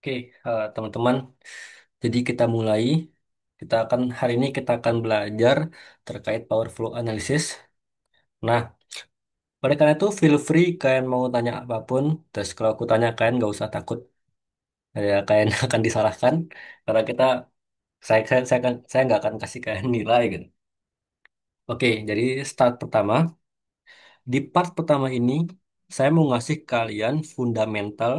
Oke, teman-teman. Jadi kita mulai. Hari ini kita akan belajar terkait power flow analysis. Nah, oleh karena itu feel free kalian mau tanya apapun. Terus kalau aku tanya kalian nggak usah takut. Ya, kalian akan disalahkan karena saya nggak akan kasih kalian nilai gitu. Oke, jadi start pertama. Di part pertama ini saya mau ngasih kalian fundamental,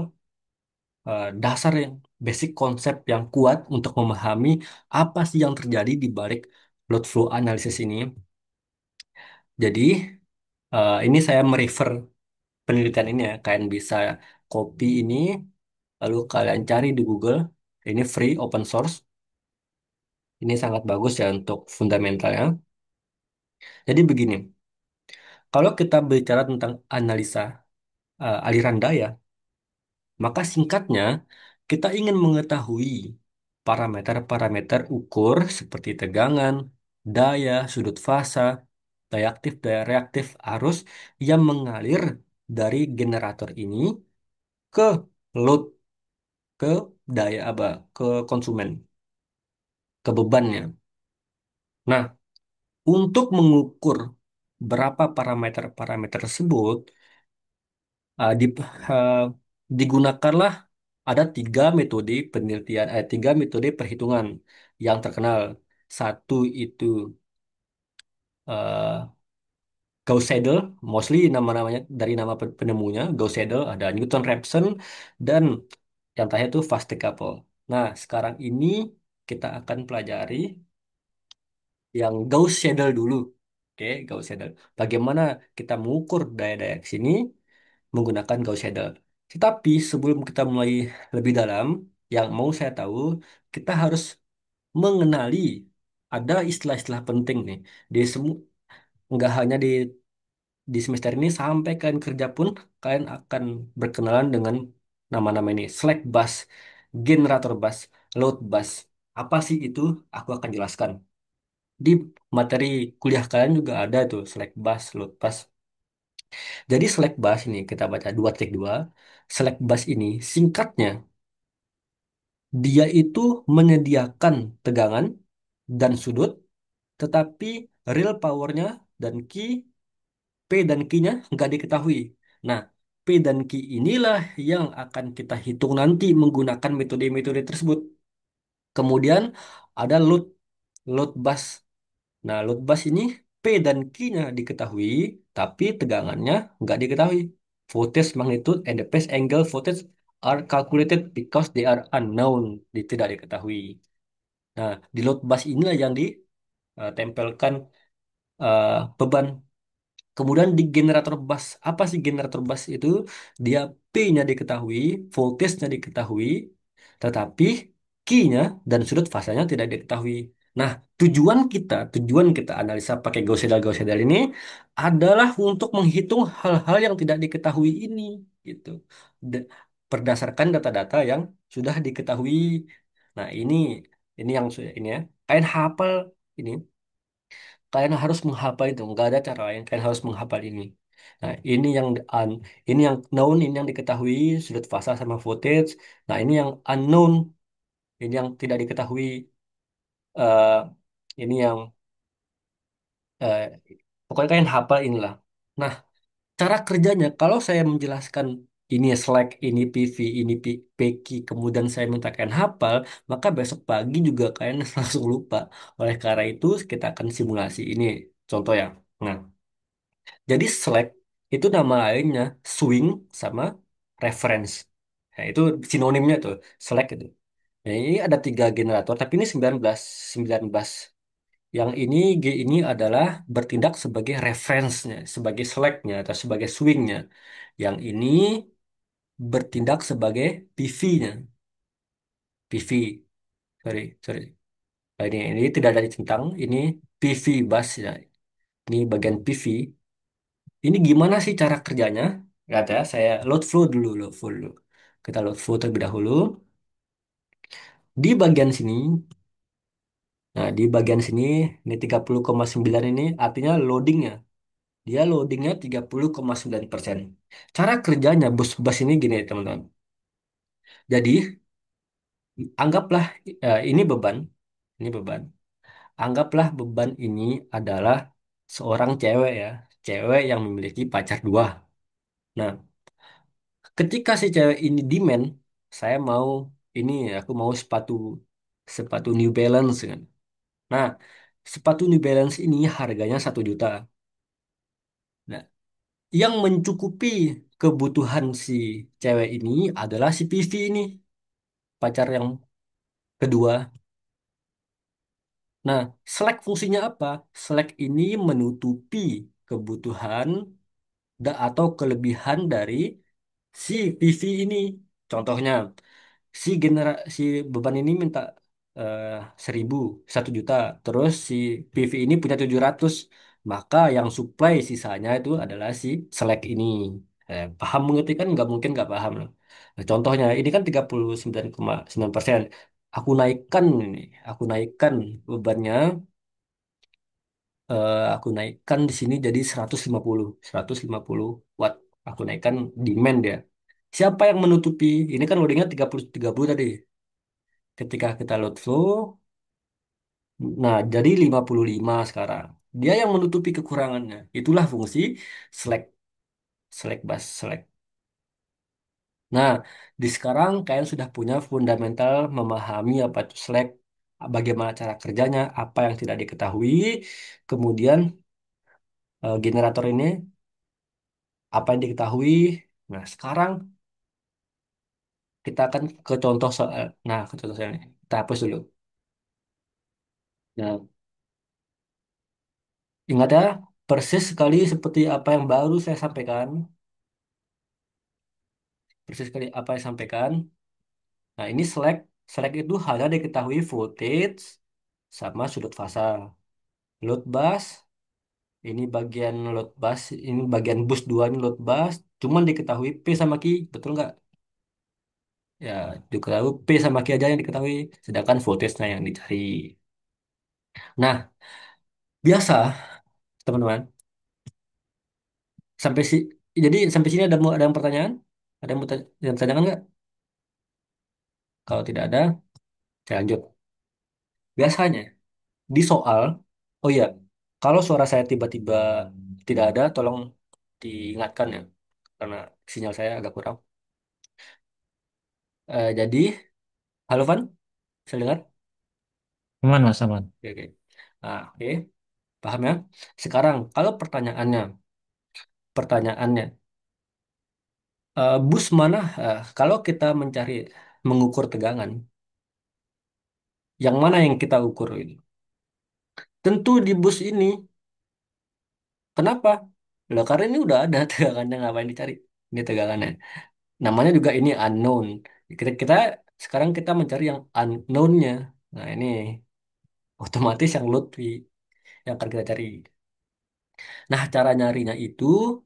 dasar yang basic konsep yang kuat untuk memahami apa sih yang terjadi di balik load flow analysis ini. Jadi ini saya merefer penelitian ini ya. Kalian bisa copy ini lalu kalian cari di Google. Ini free open source. Ini sangat bagus ya untuk fundamentalnya. Jadi begini, kalau kita bicara tentang analisa aliran daya, maka singkatnya, kita ingin mengetahui parameter-parameter ukur seperti tegangan, daya, sudut fasa, daya aktif, daya reaktif, arus yang mengalir dari generator ini ke load, ke daya apa, ke konsumen, ke bebannya. Nah, untuk mengukur berapa parameter-parameter tersebut, uh, di, uh, digunakanlah ada tiga metode perhitungan yang terkenal. Satu itu uh, Gauss-Seidel, mostly nama-namanya dari nama penemunya, Gauss-Seidel, ada Newton-Raphson, dan yang terakhir itu Fast-Decouple. Nah, sekarang ini kita akan pelajari yang Gauss-Seidel dulu. Oke, Gauss-Seidel. Bagaimana kita mengukur daya-daya ke sini menggunakan Gauss-Seidel. Tetapi sebelum kita mulai lebih dalam, yang mau saya tahu, kita harus mengenali ada istilah-istilah penting nih di semua, nggak hanya di semester ini, sampai kalian kerja pun kalian akan berkenalan dengan nama-nama ini: slack bus, generator bus, load bus. Apa sih itu? Aku akan jelaskan. Di materi kuliah kalian juga ada tuh slack bus, load bus. Jadi slack bus ini kita baca 2.2. Slack bus ini singkatnya, dia itu menyediakan tegangan dan sudut, tetapi real powernya dan key, P dan Q-nya nggak diketahui. Nah, P dan Q inilah yang akan kita hitung nanti menggunakan metode-metode tersebut. Kemudian ada load bus. Nah, load bus ini P dan Q-nya diketahui, tapi tegangannya nggak diketahui. Voltage, magnitude, and the phase angle voltage are calculated because they are unknown, tidak diketahui. Nah, di load bus inilah yang ditempelkan beban. Kemudian di generator bus, apa sih generator bus itu? Dia P-nya diketahui, voltage-nya diketahui, tetapi Q-nya dan sudut fasanya tidak diketahui. Nah, tujuan kita analisa pakai Gauss-Seidel ini adalah untuk menghitung hal-hal yang tidak diketahui ini, gitu. Da- Berdasarkan data-data yang sudah diketahui. Nah, ini yang sudah ini ya. Kalian hafal ini. Kalian harus menghafal itu, nggak ada cara lain. Kalian harus menghafal ini. Nah, ini yang known, ini yang diketahui sudut fasa sama voltage. Nah, ini yang unknown, ini yang tidak diketahui. eh ini yang eh, pokoknya kalian hafal inilah. Nah, cara kerjanya kalau saya menjelaskan ini slack, ini PV, ini PQ, kemudian saya minta kalian hafal, maka besok pagi juga kalian langsung lupa. Oleh karena itu, kita akan simulasi ini. Contoh ya. Nah, jadi slack itu nama lainnya swing sama reference. Nah, itu sinonimnya tuh, slack itu. Nah, ini ada tiga generator, tapi ini 19. Yang ini G ini adalah bertindak sebagai reference-nya, sebagai slack-nya atau sebagai swing-nya. Yang ini bertindak sebagai PV-nya. PV, sorry. Nah, ini tidak ada centang, ini PV bus ya. Ini bagian PV. Ini gimana sih cara kerjanya? Kata saya load flow dulu, load flow dulu. Kita load flow terlebih dahulu. Di bagian sini, nah di bagian sini, ini 30,9 ini artinya loadingnya. Dia loadingnya 30,9%. Cara kerjanya bus bus ini gini teman-teman. Jadi Anggaplah ini beban, ini beban. Anggaplah beban ini adalah seorang cewek ya, cewek yang memiliki pacar dua. Nah, ketika si cewek ini demand, saya mau ini, aku mau sepatu, sepatu New Balance kan. Nah, sepatu New Balance ini harganya 1 juta. Nah, yang mencukupi kebutuhan si cewek ini adalah si PV ini, pacar yang kedua. Nah, Slack fungsinya apa? Slack ini menutupi kebutuhan atau kelebihan dari si PV ini. Contohnya, si beban ini minta eh, 1.000, 1 juta. Terus si PV ini punya 700. Maka yang supply sisanya itu adalah si Slack ini. Paham mengerti kan? Nggak mungkin nggak paham loh. Nah, contohnya, ini kan 39,9%. Aku naikkan ini, aku naikkan bebannya, aku naikkan di sini jadi 150 watt. Aku naikkan demand ya. Siapa yang menutupi? Ini kan loadingnya 30 tadi. Ketika kita load flow, nah jadi 55 sekarang. Dia yang menutupi kekurangannya. Itulah fungsi select, select bus, select. Nah, di sekarang kalian sudah punya fundamental memahami apa itu select, bagaimana cara kerjanya, apa yang tidak diketahui, kemudian generator ini apa yang diketahui. Nah, sekarang kita akan ke contoh soal. Nah, ke contoh soal ini. Kita hapus dulu. Nah, ingat ya, persis sekali seperti apa yang baru saya sampaikan. Persis sekali apa yang saya sampaikan. Nah, ini select. Select itu hanya diketahui voltage sama sudut fasa. Load bus, ini bagian load bus, ini bagian bus 2 ini load bus. Cuman diketahui P sama Q, betul nggak? Ya, diketahui P sama Q aja yang diketahui. Sedangkan voltage-nya yang dicari. Nah, biasa teman-teman. Sampai si, jadi sampai sini ada yang pertanyaan? Ada yang yang pertanyaan nggak? Kalau tidak ada, saya lanjut. Biasanya di soal, oh iya, kalau suara saya tiba-tiba tidak ada, tolong diingatkan ya, karena sinyal saya agak kurang. Jadi, halo Van, saya dengar? Aman Mas, aman. Oke, oke. Nah, oke, paham ya? Sekarang, kalau pertanyaannya, bus mana? Kalau kita mencari mengukur tegangan, yang mana yang kita ukur itu? Tentu di bus ini. Kenapa? Lah karena ini udah ada tegangannya, ngapain dicari? Ini tegangannya. Namanya juga ini unknown. Kita sekarang kita mencari yang unknown-nya. Nah, ini otomatis yang Lutfi yang akan kita cari. Nah, cara nyarinya itu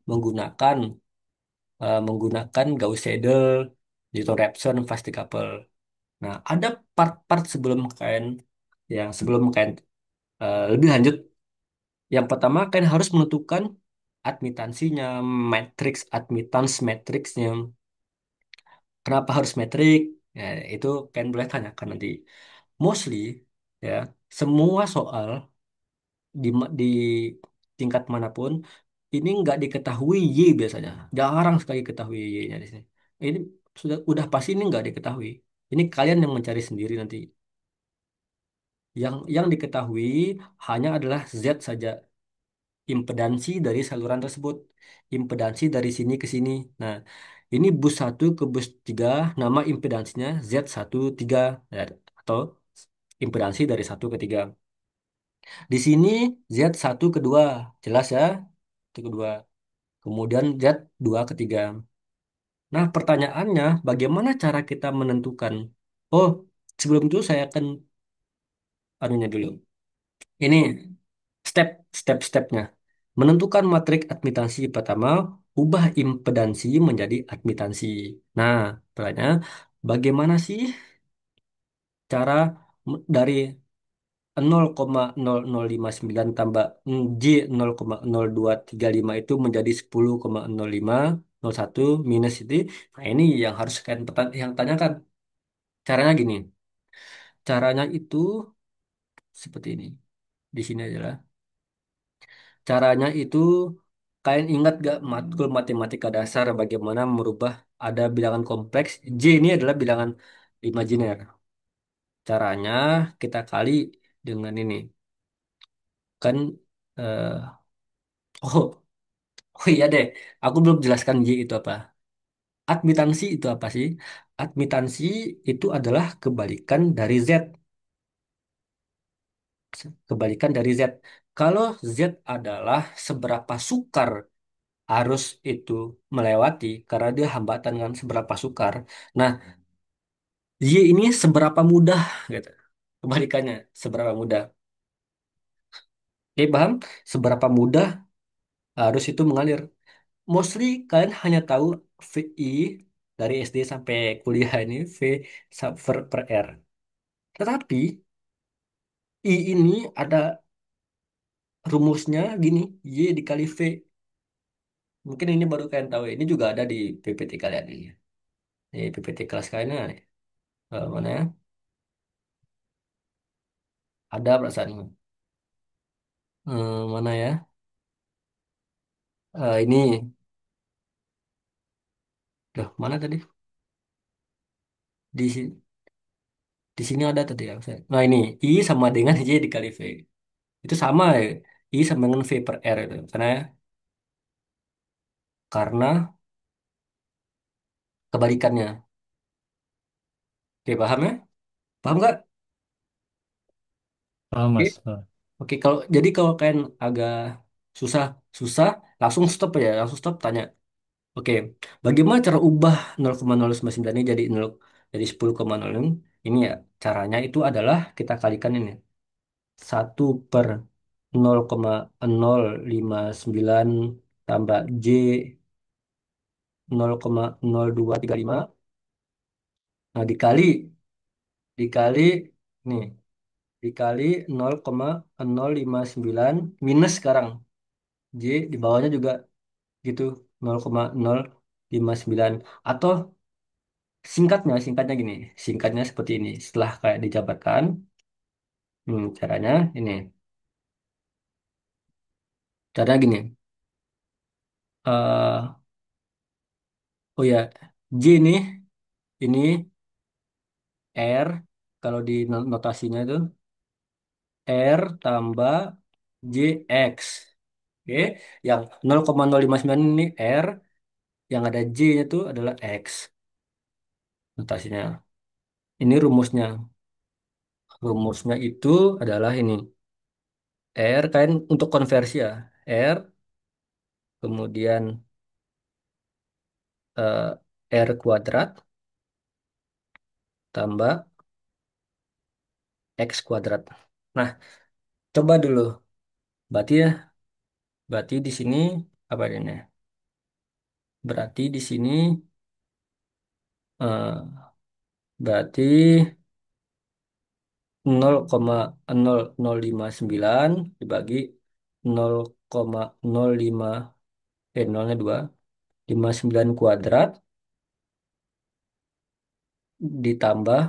menggunakan menggunakan Gauss-Seidel, Newton-Raphson, fast decouple. Nah, ada part-part sebelum kalian lebih lanjut. Yang pertama, kalian harus menentukan admitansinya, matriks admittance matriksnya. Kenapa harus metrik? Ya, itu kalian boleh tanyakan nanti. Mostly, ya, semua soal di tingkat manapun ini nggak diketahui Y biasanya. Jarang sekali ketahui Y-nya di sini. Ini udah pasti ini nggak diketahui. Ini kalian yang mencari sendiri nanti. Yang diketahui hanya adalah Z saja, impedansi dari saluran tersebut, impedansi dari sini ke sini. Nah, ini bus 1 ke bus 3, nama impedansinya Z13 ya, atau impedansi dari 1 ke 3. Di sini Z1 ke 2, jelas ya, itu kedua. Kemudian Z2 ke 3. Nah, pertanyaannya, bagaimana cara kita menentukan? Oh, sebelum itu saya akan anunya dulu. Ini step-stepnya. Menentukan matrik admitansi pertama, ubah impedansi menjadi admitansi. Nah, pertanyaan, bagaimana sih cara dari 0,0059 tambah J 0,0235 itu menjadi 10,0501 minus itu. Nah, ini yang harus kalian yang tanyakan. Caranya gini. Caranya itu seperti ini. Di sini adalah caranya itu kalian ingat gak matkul matematika dasar bagaimana merubah ada bilangan kompleks. J ini adalah bilangan imajiner. Caranya kita kali dengan ini. Kan oh, oh iya deh. Aku belum jelaskan J itu apa. Admitansi itu apa sih? Admitansi itu adalah kebalikan dari Z. Kebalikan dari Z. Kalau Z adalah seberapa sukar arus itu melewati karena dia hambatan kan seberapa sukar. Nah, Y ini seberapa mudah gitu. Kebalikannya, seberapa mudah. Oke, paham? Seberapa mudah arus itu mengalir. Mostly kalian hanya tahu VI dari SD sampai kuliah ini V per R. Tetapi I ini ada rumusnya gini, Y dikali V. Mungkin ini baru kalian tahu. Ini juga ada di PPT kalian ini. Di PPT kelas kalian mana ya? Ada perasaan. Mana ya? Ini, loh mana tadi? Di sini, di sini ada tadi ya. Nah ini I sama dengan Y dikali V. Itu sama ya. I sama dengan V per R itu. Karena kebalikannya. Oke, paham ya? Paham nggak? Paham, Oke. Mas. Paham. Oke, kalau kalian agak susah susah langsung stop ya, langsung stop tanya. Oke, bagaimana cara ubah 0,099 ini jadi 10,06? Ini ya, caranya itu adalah kita kalikan ini. 1/0,059 tambah J 0,0235. Nah, dikali nih, dikali 0,059 minus sekarang J di bawahnya juga gitu 0,059 atau singkatnya gini, singkatnya seperti ini. Setelah kayak dijabarkan, caranya ini, caranya gini. eh oh ya, J ini R kalau di notasinya itu R tambah JX. Oke, yang 0,059 ini R, yang ada J-nya itu adalah X notasinya. Ini rumusnya. Rumusnya itu adalah ini. R kan untuk konversi ya. R kemudian R kuadrat tambah X kuadrat. Nah, coba dulu. Berarti ya, berarti di sini apa ini? Berarti di sini eh, berarti 0,0059 dibagi 0,05 nolnya 2 59 kuadrat ditambah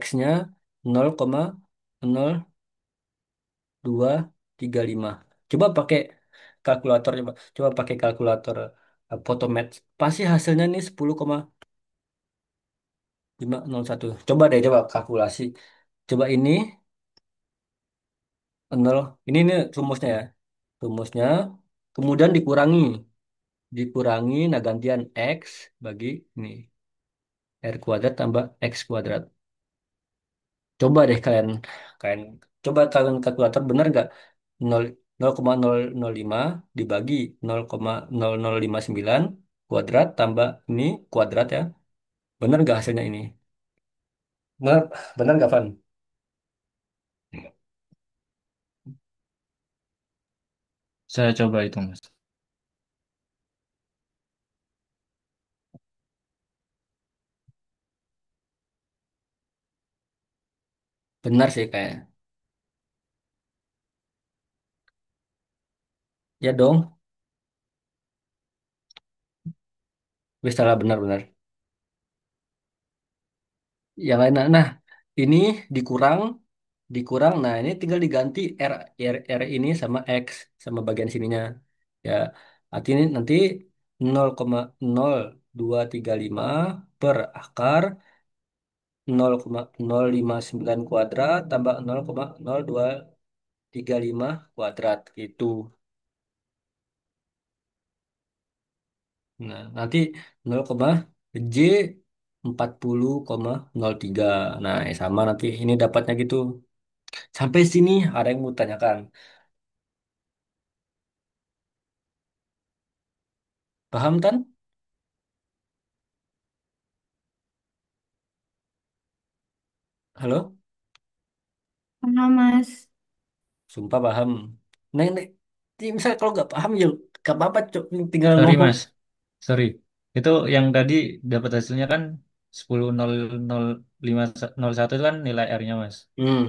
X-nya 0,0235. Coba pakai kalkulator, coba pakai kalkulator Photomath. Pasti hasilnya nih 10,501. Coba deh, coba kalkulasi. Coba ini 0, ini nih rumusnya ya. Rumusnya kemudian dikurangi nah gantian X bagi ini R kuadrat tambah X kuadrat. Coba deh kalian kalian coba kalian kalkulator bener nggak 0 0,005 dibagi 0,0059 kuadrat tambah ini kuadrat ya. Bener nggak hasilnya ini? Bener, bener nggak Van? Saya coba itu, Mas. Benar sih kayak. Ya dong, wis salah benar-benar. Yang lain nah ini dikurang, dikurang. Nah, ini tinggal diganti R ini sama X sama bagian sininya. Ya, artinya nanti 0,0235 per akar 0,059 kuadrat tambah 0,0235 kuadrat gitu. Nah, nanti 0, J 40,03. Nah, sama nanti ini dapatnya gitu. Sampai sini ada yang mau tanyakan. Paham kan? Halo? Paham, Mas. Sumpah paham. Nah, ini, misalnya kalau nggak paham ya gak apa-apa, Cuk. Tinggal Sorry ngomong. Mas, sorry. Itu yang tadi dapat hasilnya kan 10,00501 itu kan nilai R-nya Mas. Hmm,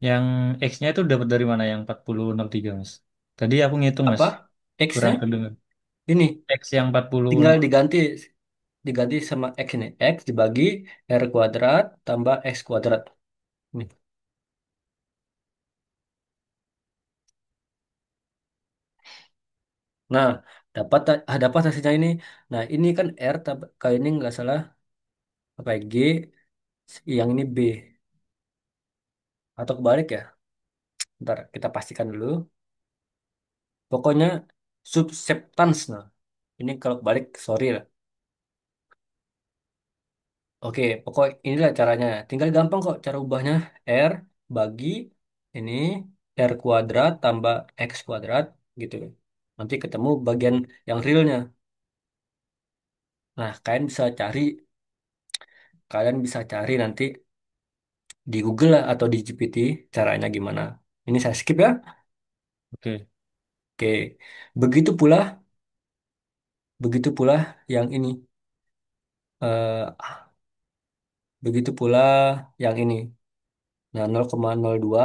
Yang X-nya itu dapat dari mana yang 40,03 Mas? Tadi aku ngitung Mas, apa? kurang X-nya kedengar. ini X yang 40, tinggal diganti diganti sama X ini. X dibagi R kuadrat tambah X kuadrat. Nih. Nah, dapat hasilnya ini. Nah, ini kan R, kayak ini nggak salah, apa ya, G, yang ini B. Atau kebalik ya? Ntar kita pastikan dulu. Pokoknya subseptance. Nah, ini kalau kebalik, sorry lah. Oke, pokok inilah caranya. Tinggal gampang kok cara ubahnya. R bagi ini R kuadrat tambah X kuadrat gitu. Nanti ketemu bagian yang realnya. Nah, kalian bisa cari nanti di Google lah atau di GPT caranya gimana. Ini saya skip ya. oke, Oke, begitu pula, begitu pula yang ini. Eh, begitu pula yang ini. Nah, 0,02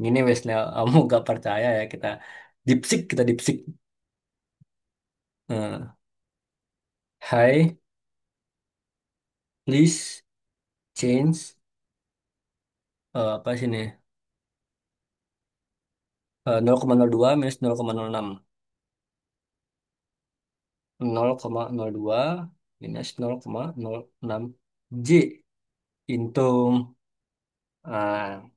ini wesnya kamu gak percaya ya kita dipsik. Nah, hi, please change apa sini? 0,02 minus 0,06. 0,02 minus 0,06 J into ah,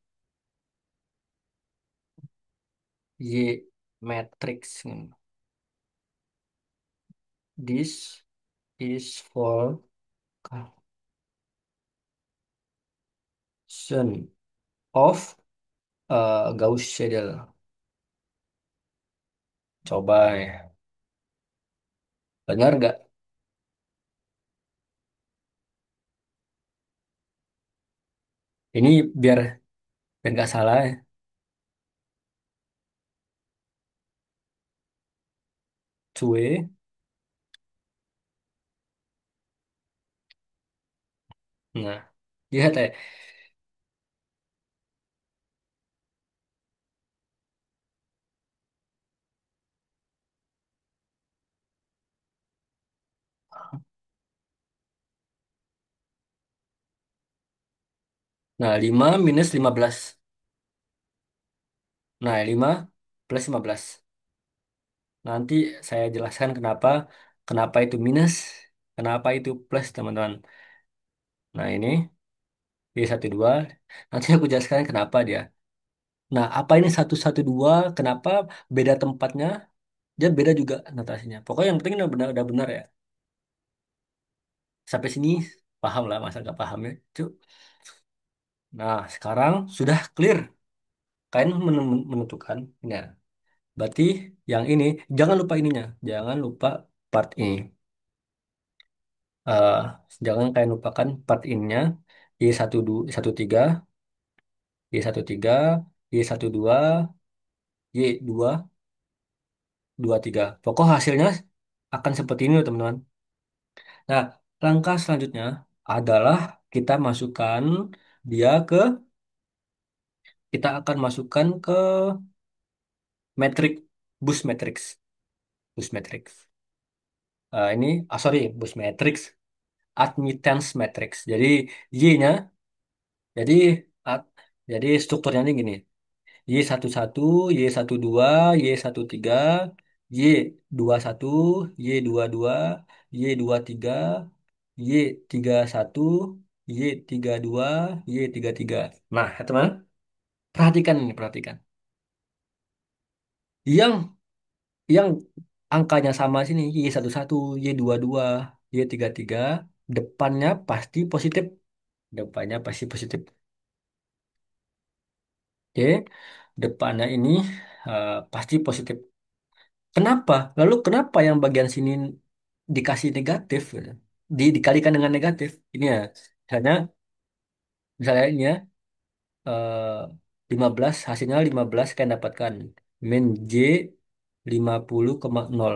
Y matrix. This is for calculation of Gauss Seidel. Coba ya. Benar nggak? Ini biar nggak salah ya. Cue. Nah, lihat ya. Nah, 5 minus 15. Nah, 5 plus 15. Nanti saya jelaskan kenapa itu minus, kenapa itu plus, teman-teman. Nah, ini Y12. Nanti aku jelaskan kenapa dia. Nah, apa ini 112? Kenapa beda tempatnya? Dia beda juga notasinya. Pokoknya yang penting udah benar ya. Sampai sini paham lah, masa nggak paham ya. Cuk. Nah, sekarang sudah clear. Kalian menentukan. Nah, berarti yang ini, jangan lupa ininya. Jangan lupa part ini. Eh, jangan kalian lupakan part ininya. Y13, Y13, Y12, Y223. Pokok hasilnya akan seperti ini loh, teman-teman. Nah, langkah selanjutnya adalah kita masukkan dia ke, kita akan masukkan ke metrik, bus matrix, bus matrix. Ini, sorry, bus matrix, admittance matrix. Jadi Y-nya Jadi at- jadi strukturnya ini gini. Y11, Y12, Y13, Y21, Y22, Y23, Y31, Y32, Y33. Nah, ya teman, perhatikan ini, perhatikan. Yang yang angkanya sama sini, Y11, Y22, Y33, depannya pasti positif. Depannya pasti positif. Oke, depannya ini pasti positif. Kenapa? Lalu kenapa yang bagian sini dikasih negatif, gitu? Dikalikan dengan negatif. Ini ya, misalnya, misalnya ini ya, eh, 15, hasilnya 15 kan dapatkan. Min J 50,0.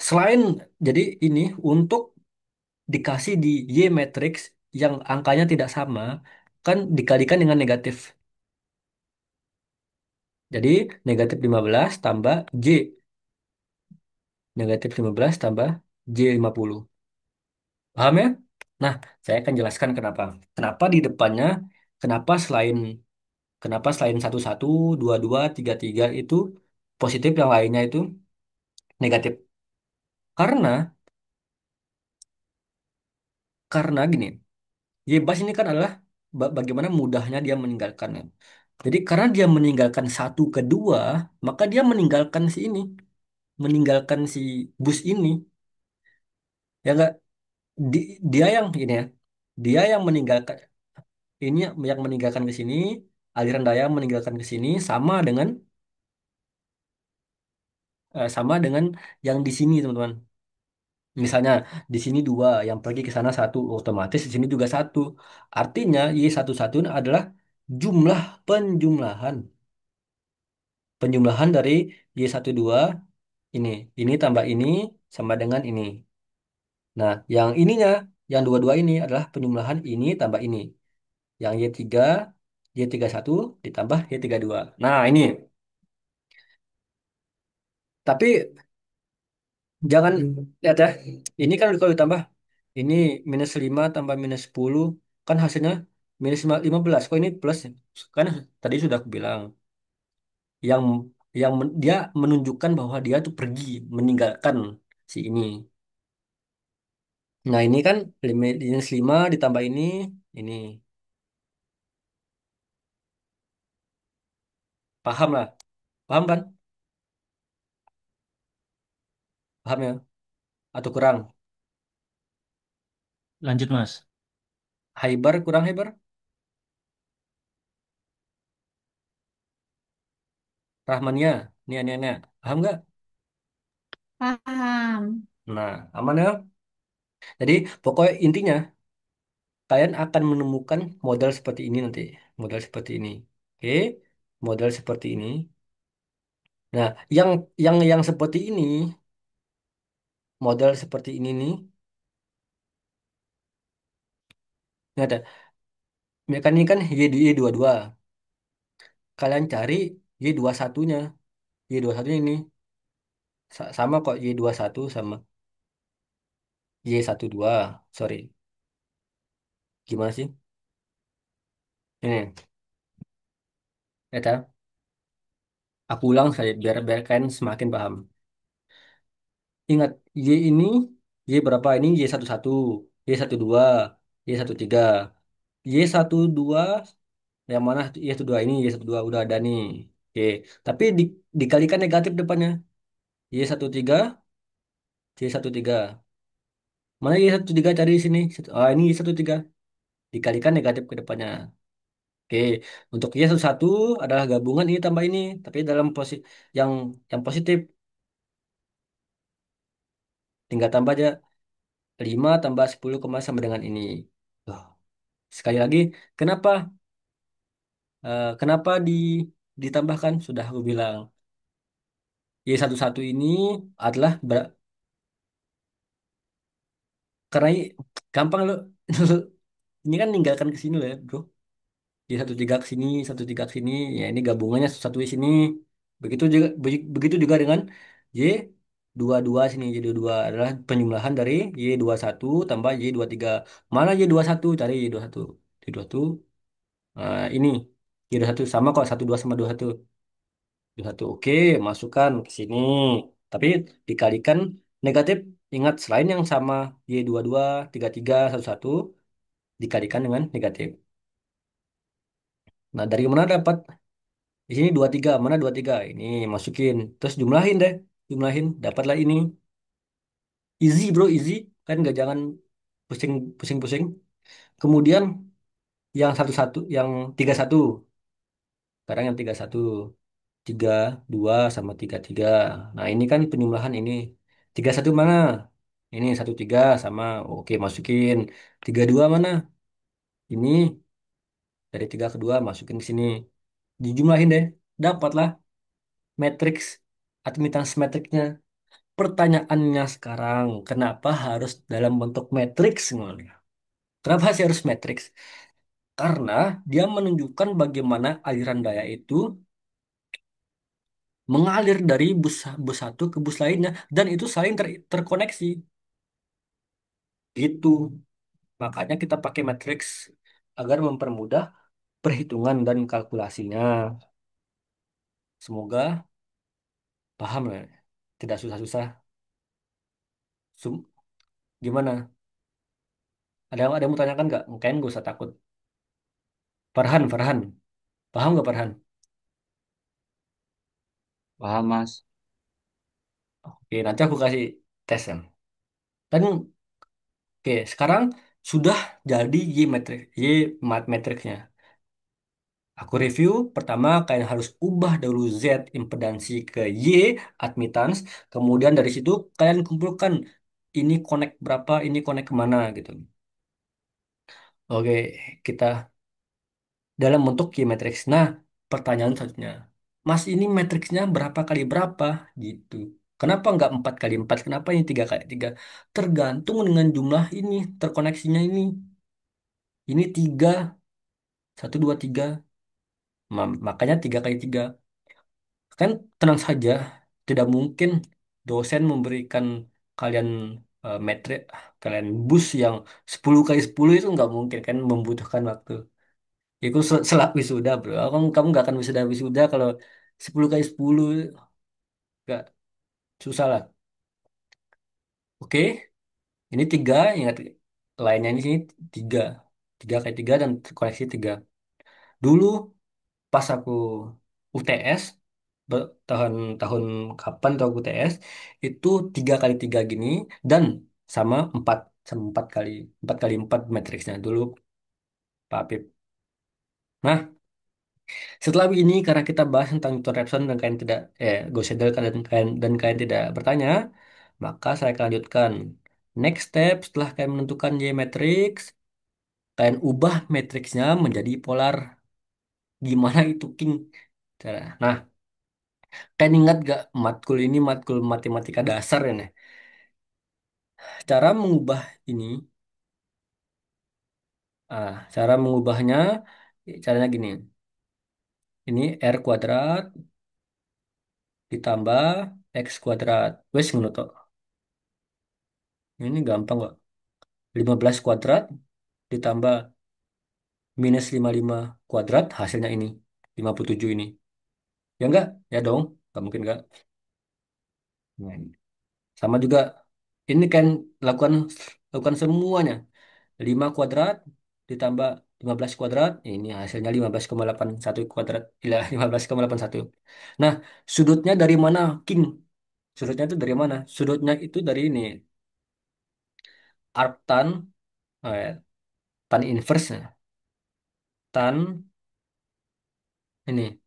Selain, jadi ini untuk dikasih di Y matrix yang angkanya tidak sama, kan dikalikan dengan negatif. Jadi negatif 15 tambah J. Negatif 15 tambah J 50. Paham ya? Nah, saya akan jelaskan kenapa. Kenapa di depannya, kenapa selain 11, 22, 33 itu positif, yang lainnya itu negatif. Karena karena gini, Yebas ini kan adalah bagaimana mudahnya dia meninggalkannya. Jadi karena dia meninggalkan satu kedua, maka dia meninggalkan si ini, meninggalkan si bus ini. Ya enggak, dia yang ini ya, dia yang meninggalkan ini, yang meninggalkan ke sini, aliran daya meninggalkan ke sini sama dengan yang di sini, teman-teman. Misalnya di sini dua, yang pergi ke sana satu, otomatis di sini juga satu. Artinya Y11 adalah jumlah penjumlahan, penjumlahan dari Y12 ini. Ini tambah ini sama dengan ini. Nah, yang ininya, yang dua-dua ini adalah penjumlahan ini tambah ini. Yang Y3, Y31 ditambah Y32. Nah, ini. Tapi jangan lihat ya. Ini kan kalau ditambah ini minus 5 tambah minus 10 kan hasilnya minus 15. Kok ini plus? Kan tadi sudah aku bilang yang dia menunjukkan bahwa dia tuh pergi, meninggalkan si ini. Nah, ini kan minus 5 ditambah ini. Paham lah. Paham kan? Paham ya? Atau kurang? Lanjut Mas. Hyper kurang hyper? Rahmania. Nia. Paham nggak? Paham. Nah, aman ya? Jadi pokoknya intinya kalian akan menemukan model seperti ini nanti. Model seperti ini. Oke, model seperti ini. Nah, yang seperti ini, model seperti ini nih, ini ada. Kan ini kan Y22. Kalian cari Y21-nya. Y21 ini sama kok, Y21 sama Y12. Sorry. Gimana sih? Ini, ya ta? Aku ulang saya biar kalian semakin paham. Ingat, Y ini, Y berapa ini? Y11, Y12, Y13. Y12 yang mana? Y12 ini, Y12 udah ada nih. Oke, tapi dikalikan negatif depannya. Y13, Y13. Mana Y13 cari di sini? Ah, ini Y13. Dikalikan negatif ke depannya. Oke, untuk Y11 adalah gabungan ini tambah ini, tapi dalam yang yang positif, tinggal tambah aja 5 tambah 10, sama dengan ini. Tuh. Sekali lagi, kenapa kenapa ditambahkan? Sudah aku bilang. Y11 ini adalah karena gampang lo. Ini kan ninggalkan ke sini loh ya, bro. Y13 ke sini, 13 ke sini. Ya ini gabungannya satu di sini. Begitu juga dengan Y22 sini. Y22 adalah penjumlahan dari Y21 tambah Y23. Mana Y21? Cari Y21. Y21. Ini Y21 sama kok, 12 sama 21. 21 oke, masukkan ke sini. Tapi dikalikan negatif, ingat selain yang sama Y22, 33, 11 dikalikan dengan negatif. Nah, dari mana dapat? Di sini 23, mana 23? Ini masukin. Terus jumlahin deh. Jumlahin, dapatlah ini. Easy bro, easy. Kan nggak jangan pusing pusing-pusing. Kemudian yang satu-satu, yang 31. Sekarang yang 31. 32 sama 33. Nah, ini kan penjumlahan ini. 31 mana? Ini 13 sama. Oke, masukin. 32 mana? Ini dari 3 ke 2 masukin ke sini. Dijumlahin deh. Dapatlah matriks admittance matrixnya. Pertanyaannya sekarang, kenapa harus dalam bentuk matriks? Kenapa sih harus matriks? Karena dia menunjukkan bagaimana aliran daya itu mengalir dari bus satu ke bus lainnya dan itu saling terkoneksi. Gitu. Makanya kita pakai matriks agar mempermudah perhitungan dan kalkulasinya. Semoga paham ya. Tidak susah-susah. Gimana? Ada yang mau tanyakan nggak? Mungkin gak usah takut. Farhan, Farhan. Paham nggak Farhan? Paham, Mas. Oke, nanti aku kasih tes ya. Kan, oke, sekarang sudah jadi Y mat matriksnya. Aku review, pertama kalian harus ubah dulu Z impedansi ke Y admittance, kemudian dari situ kalian kumpulkan ini connect berapa, ini connect kemana gitu. Oke, kita dalam bentuk Y matrix. Nah, pertanyaan selanjutnya, Mas ini matriksnya berapa kali berapa gitu. Kenapa nggak 4 kali 4? Kenapa ini 3 kali 3? Tergantung dengan jumlah ini, terkoneksinya ini. Ini 3, 1, 2, 3. Makanya 3 kali 3. Kan tenang saja, tidak mungkin dosen memberikan kalian metrik, kalian bus yang 10 kali 10 itu nggak mungkin kan membutuhkan waktu. Itu selak wisuda bro. Kamu nggak akan wisuda kalau 10 kali 10 nggak susah lah. Oke, ini 3, ingat lainnya ini sini 3. 3 kali 3 dan koleksi 3. Dulu pas aku UTS tahun tahun kapan tuh aku UTS itu 3 kali 3 gini dan sama 4 sama 4 kali 4 matriksnya dulu Pak Apip. Nah, setelah ini karena kita bahas tentang Newton Raphson dan kalian tidak Gauss Seidel dan kalian tidak bertanya, maka saya akan lanjutkan. Next step setelah kalian menentukan Y matrix, kalian ubah matriksnya menjadi polar. Gimana itu King? Nah, kalian ingat gak matkul ini matkul matematika dasar ya nih? Cara mengubah ini, cara mengubahnya, caranya gini. Ini R kuadrat ditambah X kuadrat. Wes ngono tok. Ini gampang kok. 15 kuadrat ditambah minus 55 kuadrat hasilnya ini. 57 ini. Ya enggak? Ya dong. Enggak mungkin enggak. Nah, ini. Sama juga ini kan lakukan lakukan semuanya. 5 kuadrat ditambah 15 kuadrat. Ini hasilnya 15,81 kuadrat. Iya, 15,81. Nah, sudutnya dari mana, King? Sudutnya itu dari mana? Sudutnya itu dari ini. Arctan, tan inverse. Tan ini.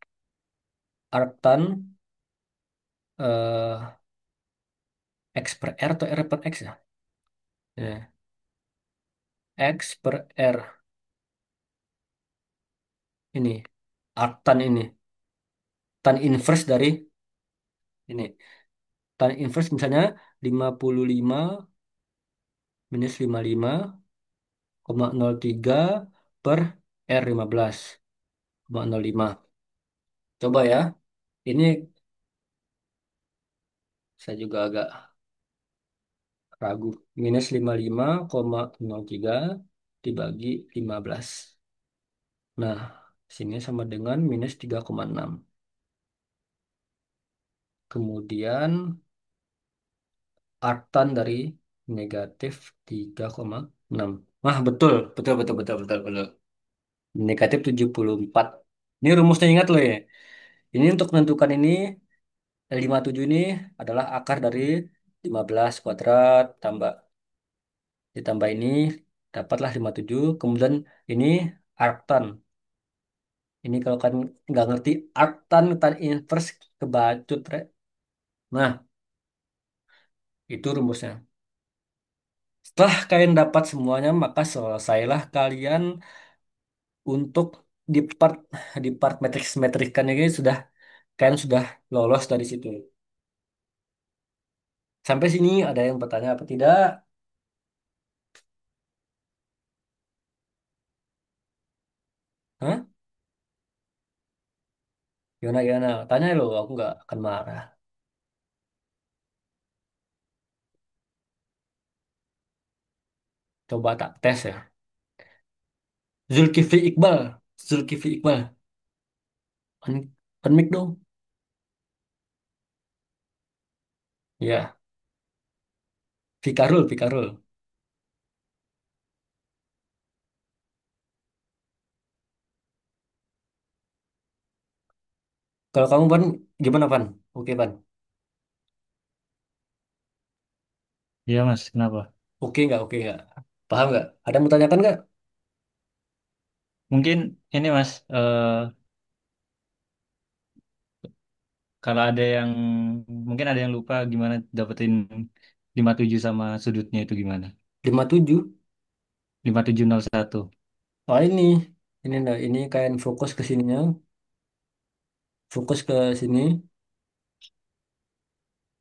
Arctan eh, X per R atau R per X ya? Ya. X per R. Ini. Arctan ini. Tan inverse dari ini. Tan inverse misalnya 55 minus 55,03 per R 15,05. Coba ya. Ini saya juga agak ragu. Minus 55,03 dibagi 15. Nah, sini sama dengan minus 3,6. Kemudian artan dari negatif 3,6. Nah, betul, betul, betul, betul, betul, betul. Negatif 74. Ini rumusnya ingat loh ya. Ini untuk menentukan ini, 57 ini adalah akar dari 15 kuadrat ditambah ini dapatlah 57. Kemudian ini arctan. Ini kalau kan nggak ngerti arctan tan inverse kebacut, Rek. Nah, itu rumusnya. Setelah kalian dapat semuanya, maka selesailah kalian untuk di part matrix-matrikan ini sudah kalian sudah lolos dari situ. Sampai sini ada yang bertanya apa tidak? Hah? Gimana gimana? Tanya lo, aku nggak akan marah. Coba tak tes ya. Zulkifli Iqbal, Zulkifli Iqbal, kan mic dong. Ya, Fikarul, Fikarul. Kalau kamu Pan, gimana Pan? Oke Pan. Iya Mas, kenapa? Oke nggak? Oke nggak? Paham nggak? Ada yang mau tanyakan nggak? Mungkin ini Mas, kalau ada yang mungkin ada yang lupa gimana dapetin 57 sama sudutnya itu gimana? 57. 5701. Oh ini kayak fokus ke sininya, fokus ke sini.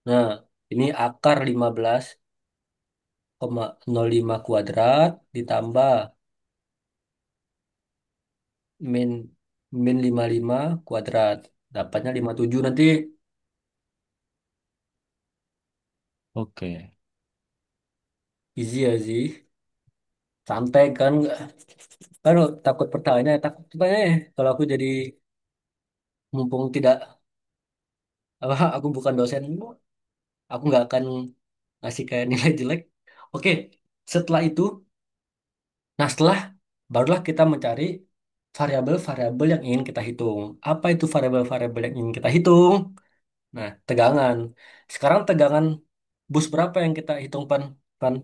Nah, ini akar 15,05 kuadrat ditambah min min 55 kuadrat. Dapatnya 57 nanti. Oke. Easy ya sih. Santai kan. Kan takut pertanyaan, takut pertanyaan ya. Kalau aku jadi mumpung tidak apa aku bukan dosen, aku nggak akan ngasih kayak nilai jelek. Oke, setelah itu, nah setelah barulah kita mencari variabel-variabel yang ingin kita hitung. Apa itu variabel-variabel yang ingin kita hitung? Nah, tegangan. Sekarang tegangan bus berapa yang kita hitung, Pan? Pan?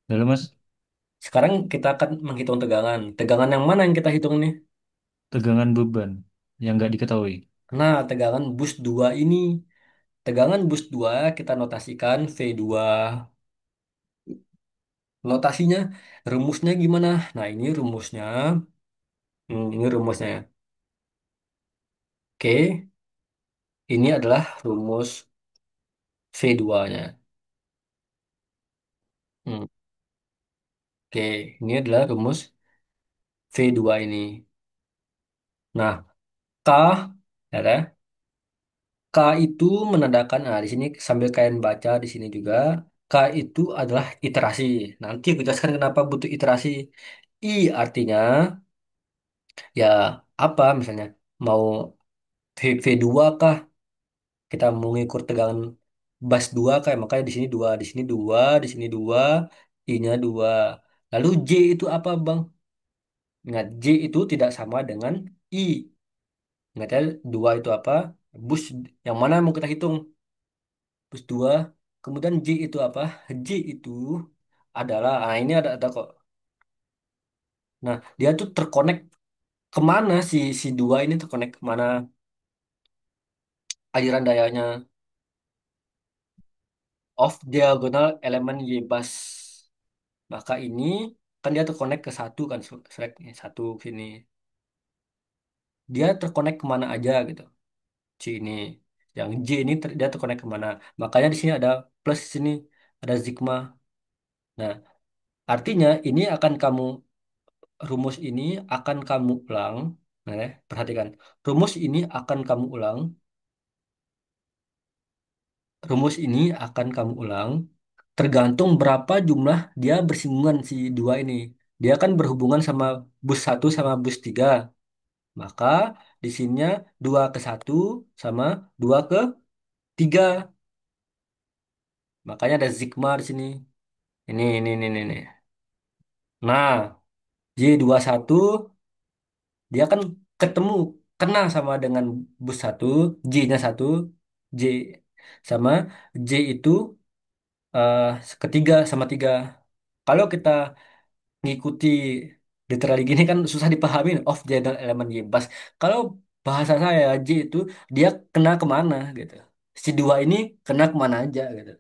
Lalu Mas, Sekarang kita akan menghitung tegangan. Tegangan yang mana yang kita hitung nih? tegangan beban yang nggak diketahui. Nah, tegangan bus 2 ini. Tegangan bus 2 kita notasikan V2. Notasinya, rumusnya gimana? Nah, ini rumusnya. Ini rumusnya ya. Oke, ini adalah rumus V2-nya. Oke, ini adalah rumus V2 ini. Nah, K, ya, kan? K itu menandakan, nah di sini sambil kalian baca di sini juga, K itu adalah iterasi. Nanti aku jelaskan kenapa butuh iterasi. I artinya, ya apa misalnya, mau V2 kah? Kita mau mengukur tegangan bus 2 kah? Makanya di sini 2, di sini 2, di sini 2, I-nya 2. Lalu J itu apa, Bang? Ingat, J itu tidak sama dengan I. Ingat ya, 2 itu apa? Bus yang mana mau kita hitung? Bus 2. Kemudian J itu apa? J itu adalah, nah ini ada kok. Nah, dia tuh terkonek kemana si 2 ini terkonek kemana aliran dayanya of diagonal elemen Y bus. Maka ini kan dia terkonek ke satu kan, selek nih, satu sini. Dia terkonek kemana aja gitu. C ini. Yang J ini dia terkonek kemana. Makanya di sini ada plus di sini ada sigma. Nah, artinya ini akan kamu rumus ini akan kamu ulang. Nah, ya, perhatikan. Rumus ini akan kamu ulang. Rumus ini akan kamu ulang tergantung berapa jumlah dia bersinggungan si dua ini. Dia kan berhubungan sama bus satu sama bus 3. Maka di sininya 2 ke satu sama 2 ke 3. Makanya ada sigma di sini. Ini. Nah, Y21 dia kan ketemu kena sama dengan bus satu, J-nya satu, J sama J itu eh, ketiga sama tiga. Kalau kita ngikuti literally gini kan susah dipahami of general elemen Y. Bas. Kalau bahasa saya J itu dia kena kemana gitu. Si dua ini kena kemana aja gitu.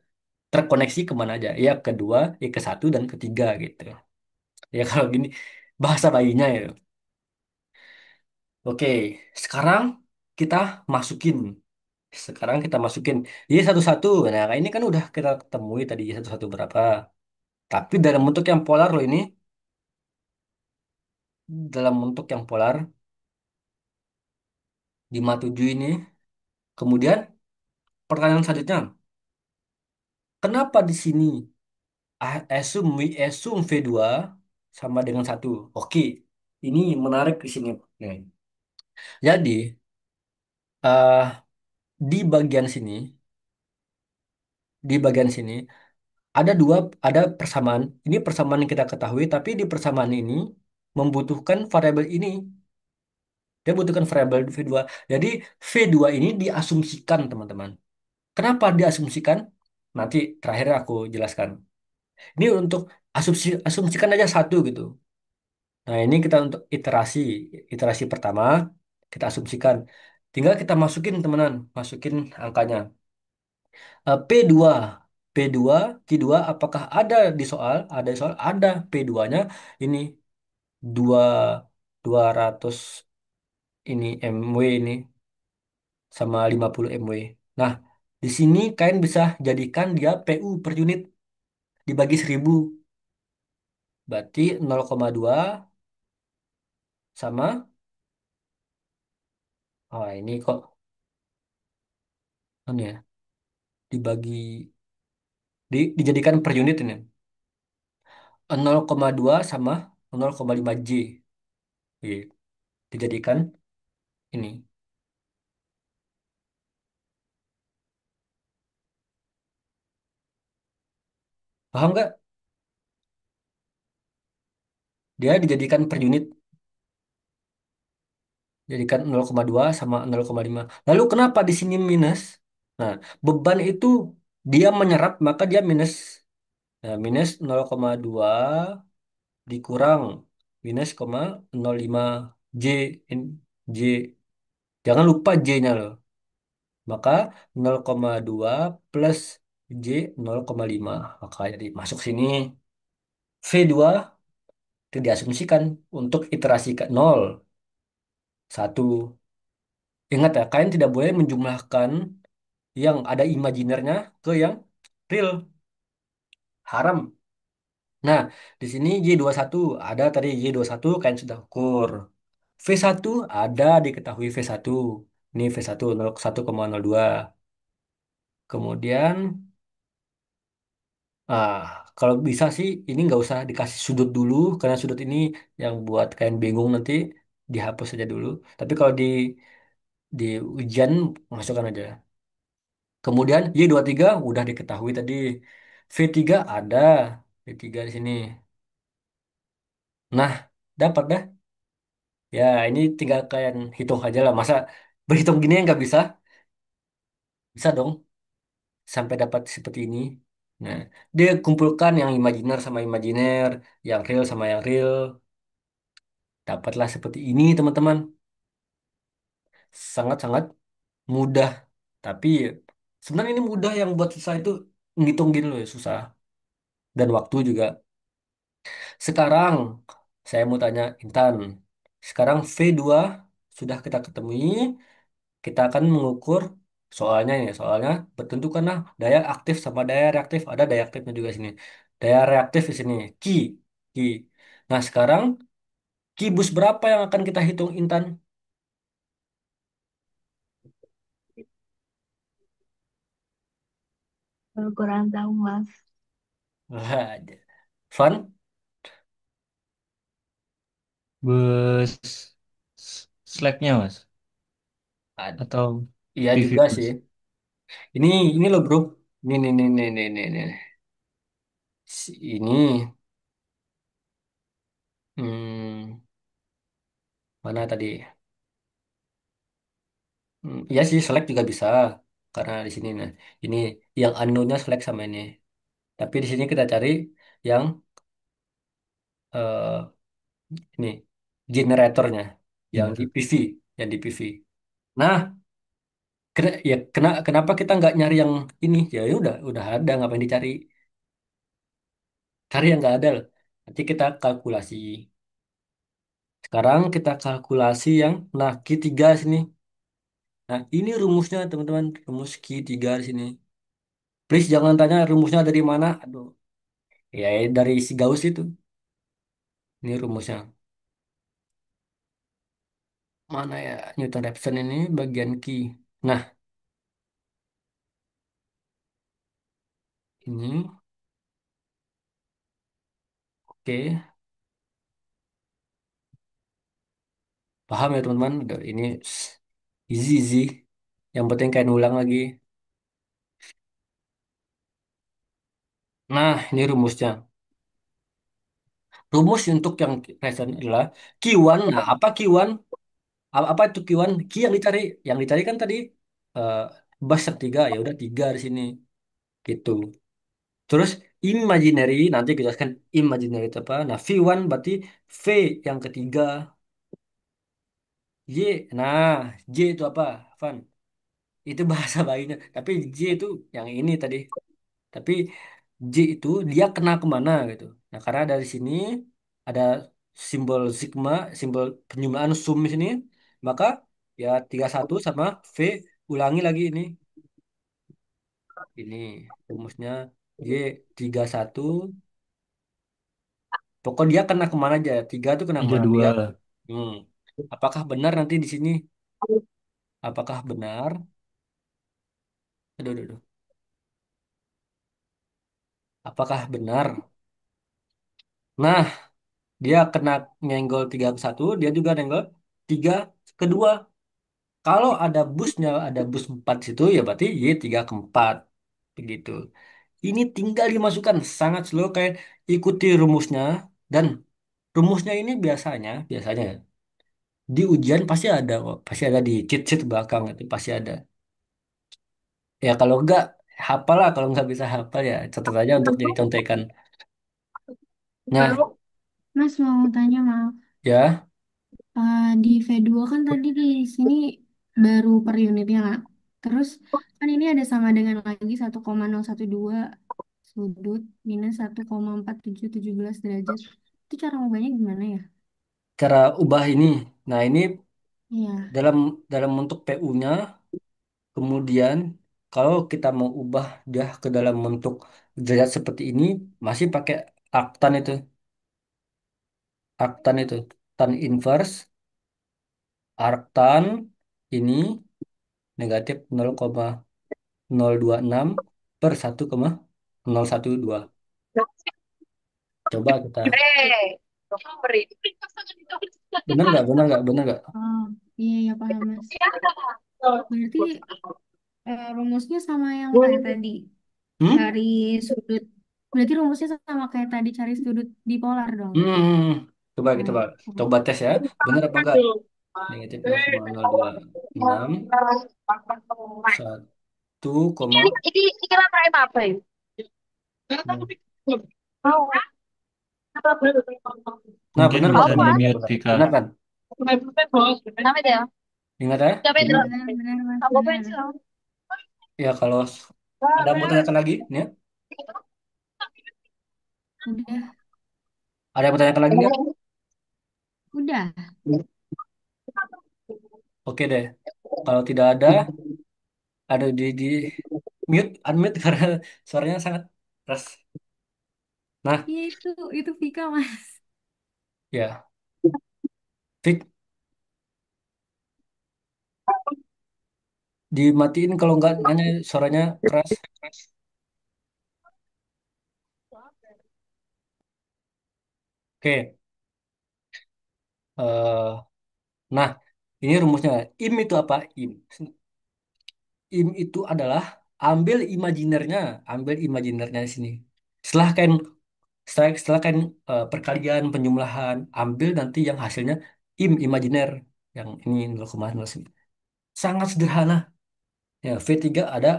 Terkoneksi kemana aja. Ya kedua, ya ke satu dan ketiga gitu. Ya kalau gini bahasa bayinya ya. Oke, sekarang kita masukin. Sekarang kita masukin Y11. Nah, ini kan udah kita ketemui tadi Y11 berapa. Tapi dalam bentuk yang polar loh ini. Dalam bentuk yang polar 57 ini. Kemudian pertanyaan selanjutnya. Kenapa di sini assume V2 sama dengan satu? Oke, ini menarik di sini. Nih. Jadi, eh, di bagian sini, di bagian sini ada persamaan. Ini persamaan yang kita ketahui, tapi di persamaan ini membutuhkan variabel ini. Dia butuhkan variabel V2. Jadi V2 ini diasumsikan, teman-teman. Kenapa diasumsikan? Nanti terakhir aku jelaskan. Ini untuk asumsikan aja satu gitu. Nah, ini kita untuk iterasi pertama kita asumsikan. Tinggal kita masukin, teman-teman, masukin angkanya. P2 P2 Q2 apakah ada di soal? Ada di soal, ada P2-nya ini 2 200 ini MW ini sama 50 MW. Nah, di sini kalian bisa jadikan dia PU per unit dibagi 1000. Berarti 0,2 sama ini kok anu ya, dibagi dijadikan per unit ini. 0,2 sama 0,5 J. Iya, dijadikan ini. Paham nggak? Dia dijadikan per unit. Jadikan 0,2 sama 0,5. Lalu kenapa di sini minus? Nah, beban itu dia menyerap maka dia minus. Nah, minus 0,2 dikurang minus 0,05 J J. Jangan lupa J-nya loh. Maka 0,2 plus J 0,5. Maka jadi masuk sini V2 itu diasumsikan untuk iterasi ke 0, 1. Ingat ya, kalian tidak boleh menjumlahkan yang ada imajinernya ke yang real. Haram. Nah, di sini Y21 ada tadi Y21 kalian sudah ukur. V1 ada diketahui V1. Ini V1 1,02. Kemudian ah kalau bisa sih ini nggak usah dikasih sudut dulu karena sudut ini yang buat kalian bingung nanti dihapus saja dulu. Tapi kalau di ujian masukkan aja. Kemudian Y23 udah diketahui tadi. V3 ada. V3 di sini. Nah, dapat dah. Ya, ini tinggal kalian hitung aja lah. Masa berhitung gini yang nggak bisa? Bisa dong. Sampai dapat seperti ini. Nah, dia kumpulkan yang imajiner sama imajiner, yang real sama yang real. Dapatlah seperti ini, teman-teman. Sangat-sangat mudah. Tapi sebenarnya ini mudah, yang buat susah itu ngitung gini loh ya, susah. Dan waktu juga. Sekarang saya mau tanya Intan. Sekarang V2 sudah kita ketemui, kita akan mengukur soalnya ya. Soalnya bertentukanlah daya aktif sama daya reaktif. Ada daya aktifnya juga sini. Daya reaktif di sini, Ki. Nah, sekarang Ki bus berapa yang akan kita hitung Intan? Kurang tahu, Mas. Wah, Fun? Bus Slacknya mas Ad- atau Iya TV juga bus? sih. Ini ini loh bro. Ini. Ini. Hmm, mana tadi? Iya sih Slack juga bisa. Karena di sini nah, ini yang unknown-nya Slack sama ini. Tapi di sini kita cari yang ini generatornya, yang di Generator. PV, yang di PV. Nah, kenapa kita nggak nyari yang ini? Ya ya udah ada, ngapain dicari? Cari yang nggak ada. Nanti kita kalkulasi. Sekarang kita kalkulasi yang nah Q3 sini. Nah, ini rumusnya teman-teman, rumus Q3 di sini. Please jangan tanya rumusnya dari mana. Aduh, ya dari si Gauss itu. Ini rumusnya. Mana ya Newton-Raphson ini bagian Q. Nah, ini oke. Paham ya teman-teman? Udah, ini easy easy. Yang penting kayak ulang lagi. Nah, ini rumusnya. Rumus untuk yang Raphson adalah Q1. Nah, apa Q1? Apa itu Q1? Q yang dicari. Yang dicari kan tadi eh bus tiga. Ya udah tiga di sini. Gitu. Terus imaginary, nanti kita jelaskan imaginary itu apa. Nah, V1 berarti V yang ketiga. Y. Nah, J itu apa? Van. Itu bahasa bayinya. Tapi J itu yang ini tadi. Tapi J itu dia kena kemana gitu. Nah, karena dari sini ada simbol sigma, simbol penyumaan sum di sini, maka ya 31 sama V ulangi lagi ini. Ini rumusnya J 31. Pokok dia kena kemana aja. Tiga itu kena Tiga kemana? Tiga. dua. Hmm. Apakah benar nanti di sini? Apakah benar? Aduh. Apakah benar? Nah, dia kena nyenggol 3 ke 1, dia juga nyenggol 3 ke 2. Kalau ada busnya, ada bus 4 situ, ya berarti Y 3 ke 4. Begitu. Ini tinggal dimasukkan sangat slow kayak ikuti rumusnya. Dan rumusnya ini biasanya di ujian pasti ada kok. Pasti ada di cheat sheet belakang itu pasti ada. Ya kalau enggak, hafal lah. Kalau nggak bisa hafal ya catat aja untuk jadi contekan. Nah, Mas mau tanya maaf. ya Di V2 kan tadi di sini baru per unitnya lah. Terus kan ini ada sama dengan lagi 1,012 sudut minus 1,4717 derajat. Itu cara ngubahnya gimana ya? cara ubah ini. Nah, ini Iya. dalam dalam bentuk PU-nya. Kemudian kalau kita mau ubah dia ke dalam bentuk derajat seperti ini, masih pakai arctan itu. Arctan itu. Tan inverse, arctan ini negatif 0,026 per 1,012. Coba kita. Benar nggak? Oh, iya ya paham Mas. Berarti rumusnya sama yang kayak tadi Hmm? cari sudut. Berarti rumusnya sama kayak tadi cari sudut dipolar dong. Coba kita Oh, coba tes ya. Benar apa enggak? Negatif 0,026 1, Iki lah apa ya? nah Mungkin benar kok, bisa Apa? di benar benar mute benar. Vika. Benar kan? Nama dia. Ingat ya? Siapa itu? Benar. benar benar Mas Apa benar. pensil? Ya kalau ada mau tanyakan lagi, nih ya? Udah, Ada yang mau tanyakan lagi nggak? udah. Oke deh. Kalau tidak ada, ada di mute, unmute karena suaranya sangat keras. Nah, Iya itu Vika Mas. ya, Fik, dimatiin kalau nggak nanya suaranya keras. Oke, eh, nah ini rumusnya. Im itu apa? Im. Im itu adalah ambil imajinernya, ambil imajinernya di sini. Setelah kan setelah kan perkalian penjumlahan, ambil nanti yang hasilnya imajiner yang ini 0,09. Sangat sederhana. Ya, V3 ada.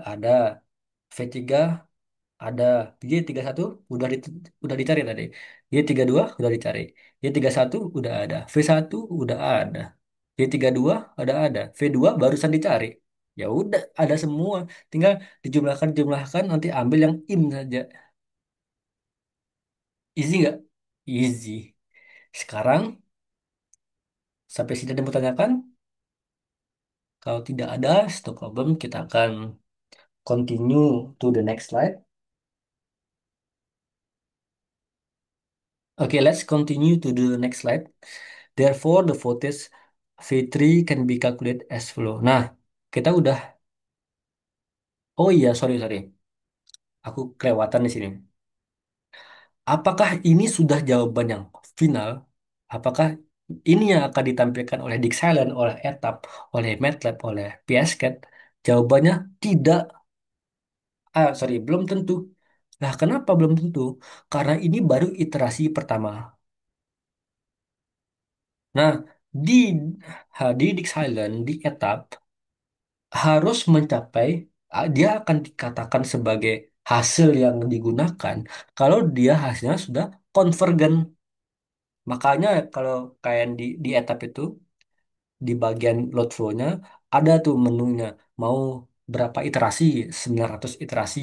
V3 ada. Y31 udah dicari tadi. Y32 udah dicari. Y31 udah ada. V1 udah ada. Y32 ada. V2 barusan dicari. Ya udah ada semua. Tinggal dijumlahkan nanti ambil yang im saja. Easy nggak? Easy. Sekarang sampai sini ada yang bertanyakan? Kalau tidak ada, stop problem. Kita akan continue to the next slide. Okay, let's continue to the next slide. Therefore, the voltage V3 can be calculated as follow. Nah, kita udah. Oh iya, sorry. Aku kelewatan di sini. Apakah ini sudah jawaban yang final? Apakah ini yang akan ditampilkan oleh Dixieland, oleh ETAP, oleh MATLAB, oleh PSCAD? Jawabannya tidak. Sorry, belum tentu. Nah, kenapa belum tentu? Karena ini baru iterasi pertama. Nah, di di Dixieland, di ETAP, harus mencapai, dia akan dikatakan sebagai hasil yang digunakan kalau dia hasilnya sudah konvergen. Makanya kalau kayak di etap itu, di bagian load flow-nya, ada tuh menunya. Mau berapa iterasi? 900 iterasi.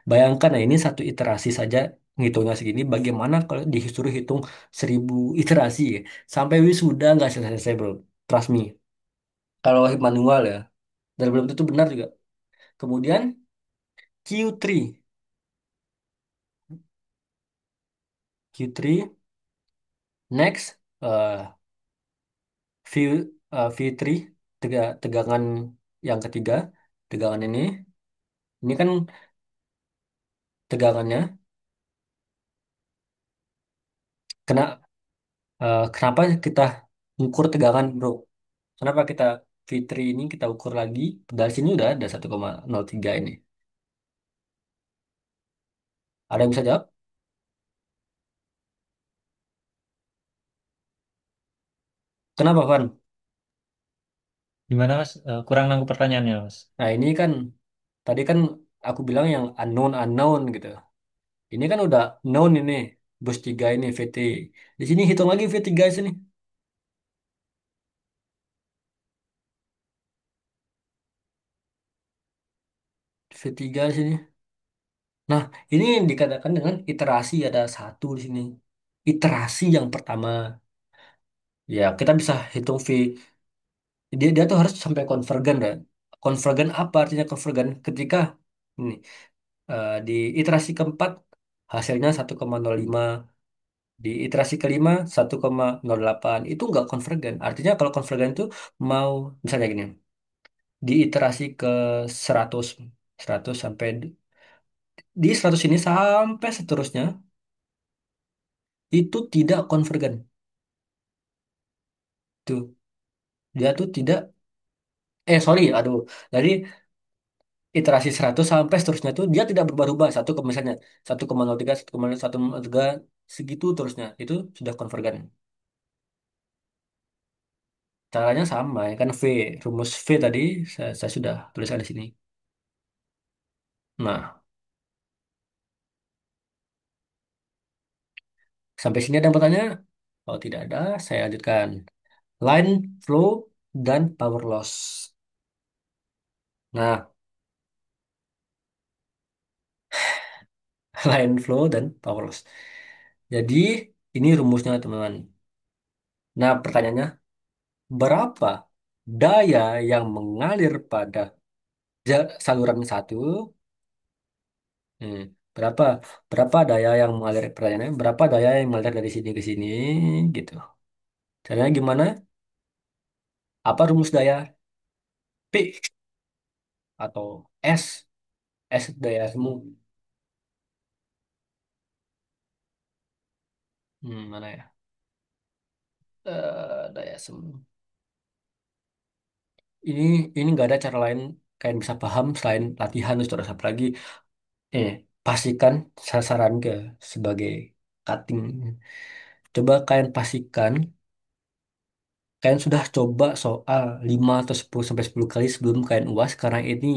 Bayangkan, nah ini satu iterasi saja ngitungnya segini. Bagaimana kalau disuruh hitung 1000 iterasi? Sampai wisuda nggak selesai-selesai, bro. Trust me. Kalau manual ya. Dan belum tentu benar juga. Kemudian Q3. Q3. Next. V3. Tegangan yang ketiga. Tegangan ini. Ini kan tegangannya. Kena, kenapa kita ukur tegangan, bro? Kenapa kita V3 ini kita ukur lagi? Dari sini udah ada 1,03 ini. Ada yang bisa jawab? Kenapa, Van? Gimana Mas? Kurang nangkep pertanyaannya Mas. Nah, ini kan tadi kan aku bilang yang unknown gitu. Ini kan udah known ini. Bus 3 ini VT. Di sini hitung lagi V3 sini. V3 sini. Nah, ini yang dikatakan dengan iterasi ada satu di sini. Iterasi yang pertama. Ya, kita bisa hitung V. Dia tuh harus sampai konvergen kan. Konvergen apa artinya konvergen? Ketika ini di iterasi keempat hasilnya 1,05, di iterasi kelima 1,08. Itu nggak konvergen. Artinya kalau konvergen itu mau misalnya gini, di iterasi ke 100 100 sampai di 100 ini sampai seterusnya itu tidak konvergen. Tuh, dia tuh tidak, sorry, aduh. Jadi iterasi 100 sampai seterusnya tuh dia tidak berubah-ubah. Misalnya 1,03, 1,103 segitu terusnya. Itu sudah konvergen. Caranya sama ya kan V. Rumus V tadi saya sudah tuliskan di sini. Nah, sampai sini ada yang bertanya? Kalau tidak ada, saya lanjutkan. Line flow dan power loss. Nah, line flow dan power loss. Jadi, ini rumusnya teman-teman. Nah, pertanyaannya, berapa daya yang mengalir pada saluran satu? Hmm, berapa berapa daya yang mengalir, pertanyaannya? Berapa daya yang mengalir dari sini ke sini? Gitu. Caranya gimana? Apa rumus daya? P atau S? S daya semu. Mana ya? Daya sem. Ini ini nggak ada cara lain kalian bisa paham selain latihan terus apa lagi? Eh, pastikan sasaran ke sebagai cutting. Coba kalian pastikan kalian sudah coba soal 5 atau 10 sampai 10 kali sebelum kalian UAS karena ini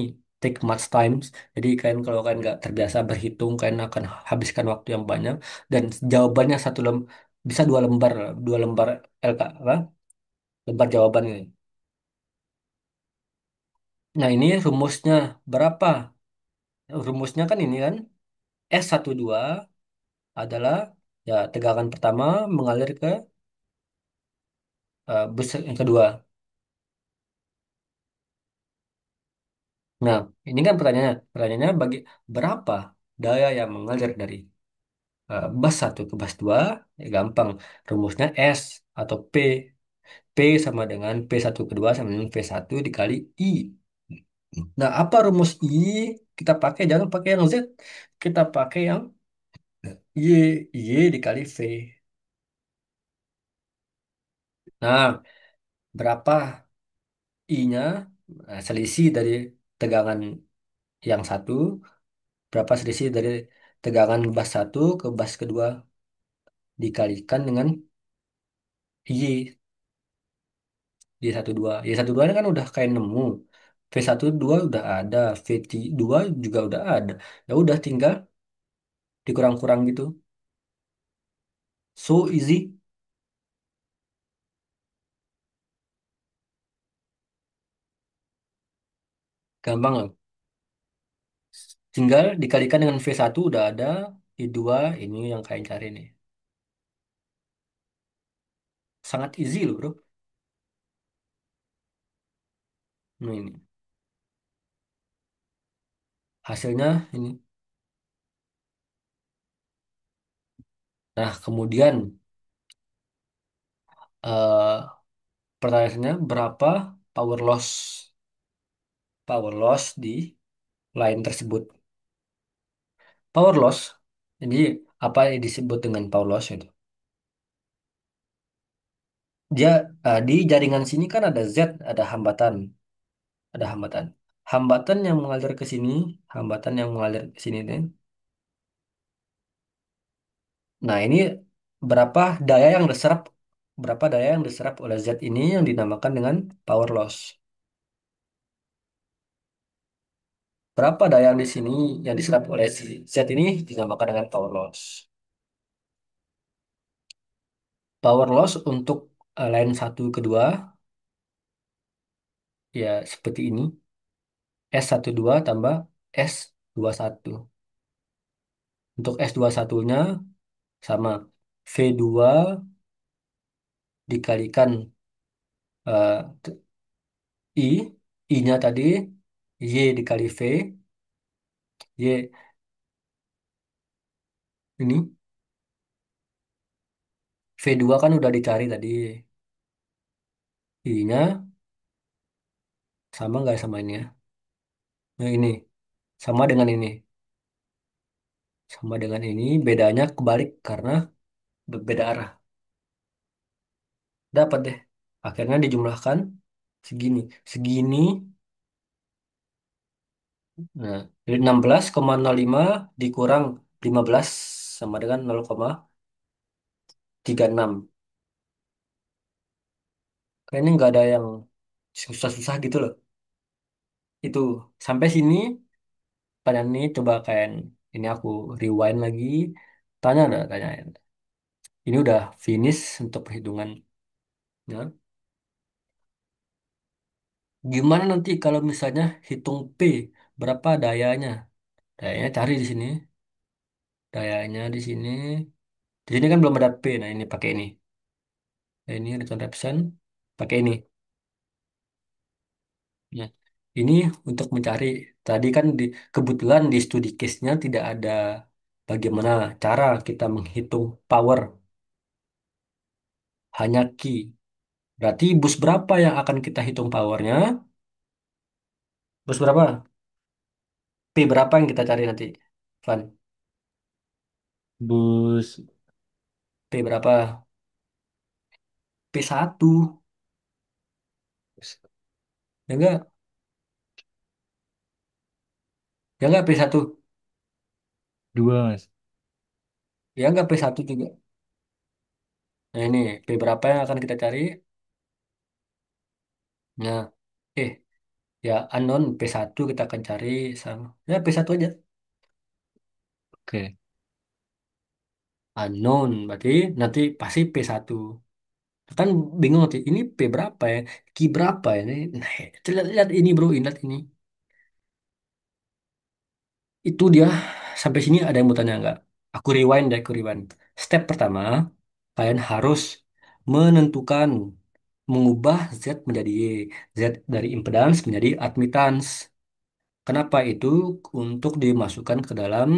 take much times. Jadi kalian kalau kalian nggak terbiasa berhitung, kalian akan habiskan waktu yang banyak dan jawabannya bisa dua lembar LK apa? Lembar jawaban ini. Nah, ini rumusnya berapa? Rumusnya kan ini kan S12 adalah ya tegangan pertama mengalir ke bus yang kedua. Nah, ini kan pertanyaannya. Pertanyaannya bagi berapa daya yang mengalir dari bus satu ke bus 2? Ya gampang. Rumusnya S atau P. P sama dengan P1 kedua sama dengan V1 dikali I. Nah, apa rumus I? Kita pakai, jangan pakai yang Z. Kita pakai yang Y. Y dikali V. Nah, berapa I-nya? Nah, selisih dari tegangan yang satu. Berapa selisih dari tegangan bus satu ke bus kedua dikalikan dengan Y. Y12. Y12 ini kan udah kayak nemu. V12 udah ada, V2 juga udah ada. Ya udah tinggal dikurang-kurang gitu. So easy, gampang loh. Tinggal dikalikan dengan V1 udah ada, I2 ini yang kalian cari nih. Sangat easy loh, bro. Nah, ini hasilnya ini. Nah, kemudian eh pertanyaannya berapa power loss di line tersebut? Power loss. Jadi apa yang disebut dengan power loss itu? Dia di jaringan sini kan ada Z, ada hambatan, ada hambatan. Hambatan yang mengalir ke sini, hambatan yang mengalir ke sini nih. Nah, ini berapa daya yang diserap, berapa daya yang diserap oleh Z ini yang dinamakan dengan power loss. Berapa daya yang di sini yang diserap oleh si Z ini dinamakan dengan power loss. Power loss untuk line satu kedua ya seperti ini. S12 tambah S21. Untuk S21-nya sama V2 dikalikan t- I, I-nya tadi Y dikali V, Y ini V2 kan udah dicari tadi. I-nya sama nggak sama ini ya? Nah ini sama dengan ini. Sama dengan ini, bedanya kebalik karena berbeda arah. Dapat deh. Akhirnya dijumlahkan segini. Segini, nah, dari 16,05 dikurang 15 sama dengan 0,36. Kayaknya nggak ada yang susah-susah gitu loh. Itu sampai sini pada ini coba kayak ini aku rewind lagi. Tanya ada tanyain. Ini udah finish untuk perhitungannya. Gimana nanti kalau misalnya hitung P berapa dayanya? Dayanya cari di sini. Dayanya di sini. Di sini kan belum ada P. Nah ini pakai ini. Nah, ini return represent pakai ini. Ya. Ini untuk mencari. Tadi kan kebetulan di studi case-nya tidak ada bagaimana cara kita menghitung power, hanya key. Berarti bus berapa yang akan kita hitung powernya? Bus berapa? P berapa yang kita cari nanti? Van. Bus P berapa? P1. Ya enggak? Ya enggak P1? Dua, Mas. Ya enggak P1 juga. Nah ini P berapa yang akan kita cari? Nah, eh ya unknown P1 kita akan cari sama. Ya P1 aja. Oke. Unknown berarti nanti pasti P1. Kan bingung nanti ini P berapa ya? Q berapa ya? Nah, lihat, lihat ini bro, lihat ini. Itu dia sampai sini ada yang mau tanya nggak? Aku rewind deh, aku rewind. Step pertama, kalian harus menentukan mengubah Z menjadi Y, Z dari impedance menjadi admittance. Kenapa itu? Untuk dimasukkan ke dalam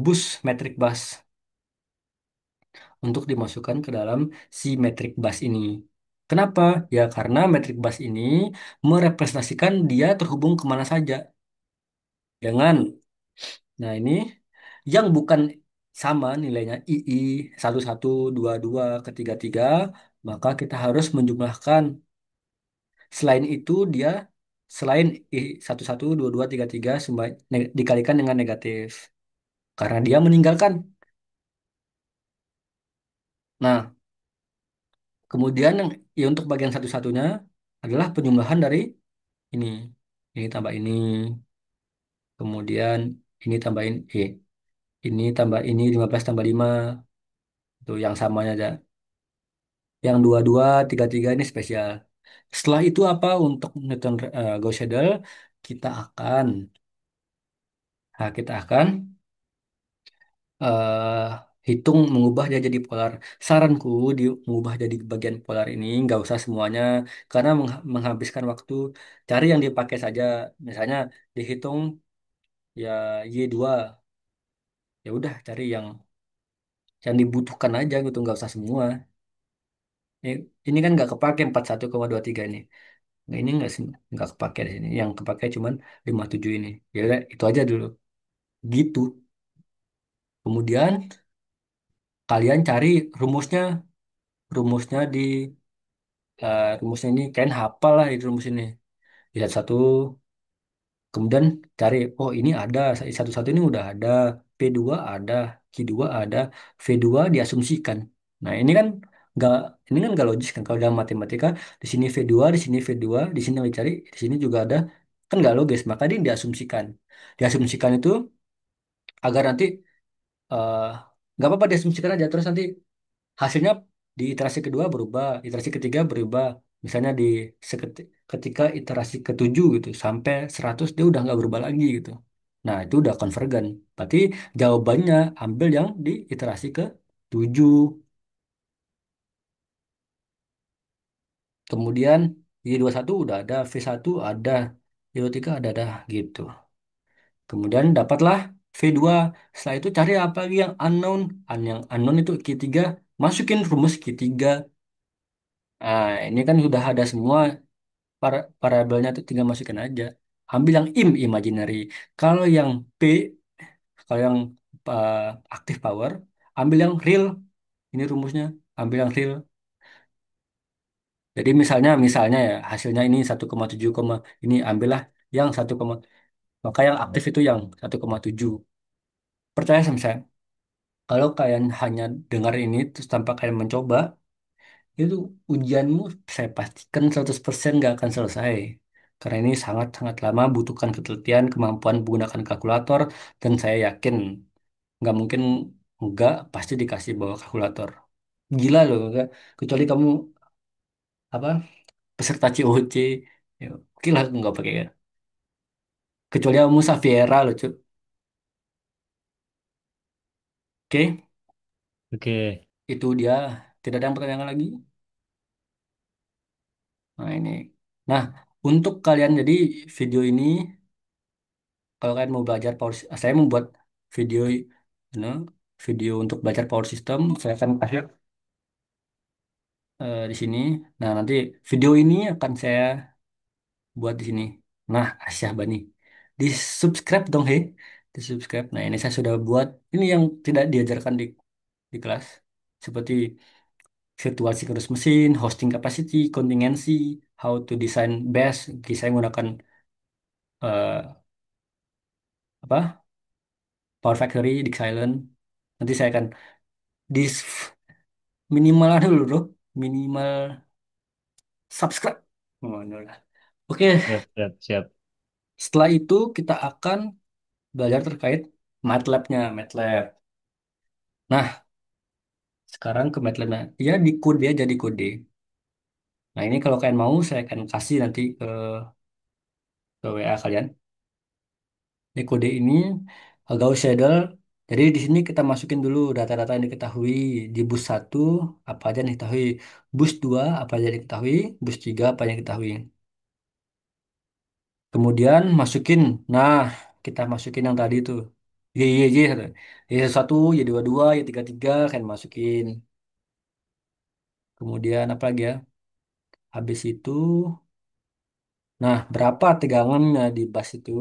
bus metric bus, untuk dimasukkan ke dalam si metric bus ini. Kenapa? Ya karena metric bus ini merepresentasikan dia terhubung kemana saja dengan, nah ini yang bukan sama nilainya II 11, 22, ketiga tiga, maka kita harus menjumlahkan. Selain itu dia selain I 11, 22, 33 dikalikan dengan negatif karena dia meninggalkan. Nah, kemudian yang ya untuk bagian satu-satunya adalah penjumlahan dari ini. Ini tambah ini, kemudian ini tambahin ini tambah ini 15 tambah 5 tuh yang samanya aja. Yang 22, 33 ini spesial. Setelah itu apa untuk Newton Gauss Seidel? Kita akan kita akan eh hitung mengubah dia jadi polar. Saranku di mengubah jadi bagian polar ini nggak usah semuanya karena menghabiskan waktu. Cari yang dipakai saja. Misalnya dihitung ya Y2, ya udah cari yang dibutuhkan aja gitu, nggak usah semua. Ini, ini kan nggak kepake 41,23 ini. Nah, ini nggak kepake di sini. Yang kepake cuman 57 ini. Ya udah itu aja dulu. Gitu. Kemudian kalian cari rumusnya. Rumusnya rumusnya ini kalian hafal lah itu rumus ini. Lihat satu, kemudian cari, oh ini ada, satu-satu ini udah ada, P2 ada, Q2 ada, V2 diasumsikan. Nah nggak ini kan nggak logis kan kalau dalam matematika di sini V2, di sini V2, di sini dicari, di sini juga ada, kan nggak logis, maka ini diasumsikan. Diasumsikan itu agar nanti eh, nggak apa-apa diasumsikan aja terus nanti hasilnya di iterasi kedua berubah, iterasi ketiga berubah. Misalnya ketika iterasi ketujuh gitu sampai 100 dia udah nggak berubah lagi gitu. Nah, itu udah konvergen. Berarti jawabannya ambil yang di iterasi ke-7. Kemudian Y21 udah ada, V1 ada, Y23 ada gitu. Kemudian dapatlah V2. Setelah itu cari apa lagi yang unknown. Yang unknown itu Q3, masukin rumus Q3. Nah, ini kan sudah ada semua variabelnya tuh tinggal masukin aja. Ambil yang imaginary. Kalau yang P, kalau yang uh, active power, ambil yang real. Ini rumusnya, ambil yang real. Jadi misalnya ya hasilnya ini 1,7, ini ambillah yang 1, maka yang aktif itu yang 1,7. Percaya sama saya. Kalau kalian hanya dengar ini terus tanpa kalian mencoba, itu ujianmu saya pastikan 100% nggak akan selesai. Karena ini sangat-sangat lama, butuhkan ketelitian, kemampuan menggunakan kalkulator, dan saya yakin nggak mungkin nggak pasti dikasih bawa kalkulator. Gila loh, nggak. Kecuali kamu apa peserta COC, ya, gila nggak pakai ya. Kecuali kamu Safiera loh, Cuk. Oke, Oke. itu dia. Tidak ada yang pertanyaan lagi. Nah ini. Nah, untuk kalian jadi video ini kalau kalian mau belajar saya membuat video video untuk belajar power system, saya akan kasih di sini. Nah, nanti video ini akan saya buat di sini. Nah, Asyah Bani. Di subscribe dong, he. di subscribe. Nah, ini saya sudah buat. Ini yang tidak diajarkan di kelas. Seperti virtual sinkronus mesin, hosting capacity, kontingensi, how to design bash. Oke, saya menggunakan apa? Power Factory, Disk Silent. Nanti saya akan di minimal dulu, bro. Minimal subscribe. Oh, no lah. Oke, Siap, siap, siap. setelah itu kita akan belajar terkait MATLAB-nya, MATLAB. Nah, sekarang ke MATLAB-nya. Ya, di kode aja di kode. Nah, ini kalau kalian mau, saya akan kasih nanti ke WA kalian. Di kode ini, Gauss Seidel. Jadi di sini kita masukin dulu data-data yang diketahui. Di bus satu apa aja yang diketahui. Bus 2 apa aja yang diketahui. Bus 3 apa yang diketahui. Kemudian masukin. Nah, kita masukin yang tadi tuh. Y satu. Y satu, Y22, Y33 kan masukin. Kemudian apa lagi ya? Habis itu, nah berapa tegangannya di bus itu?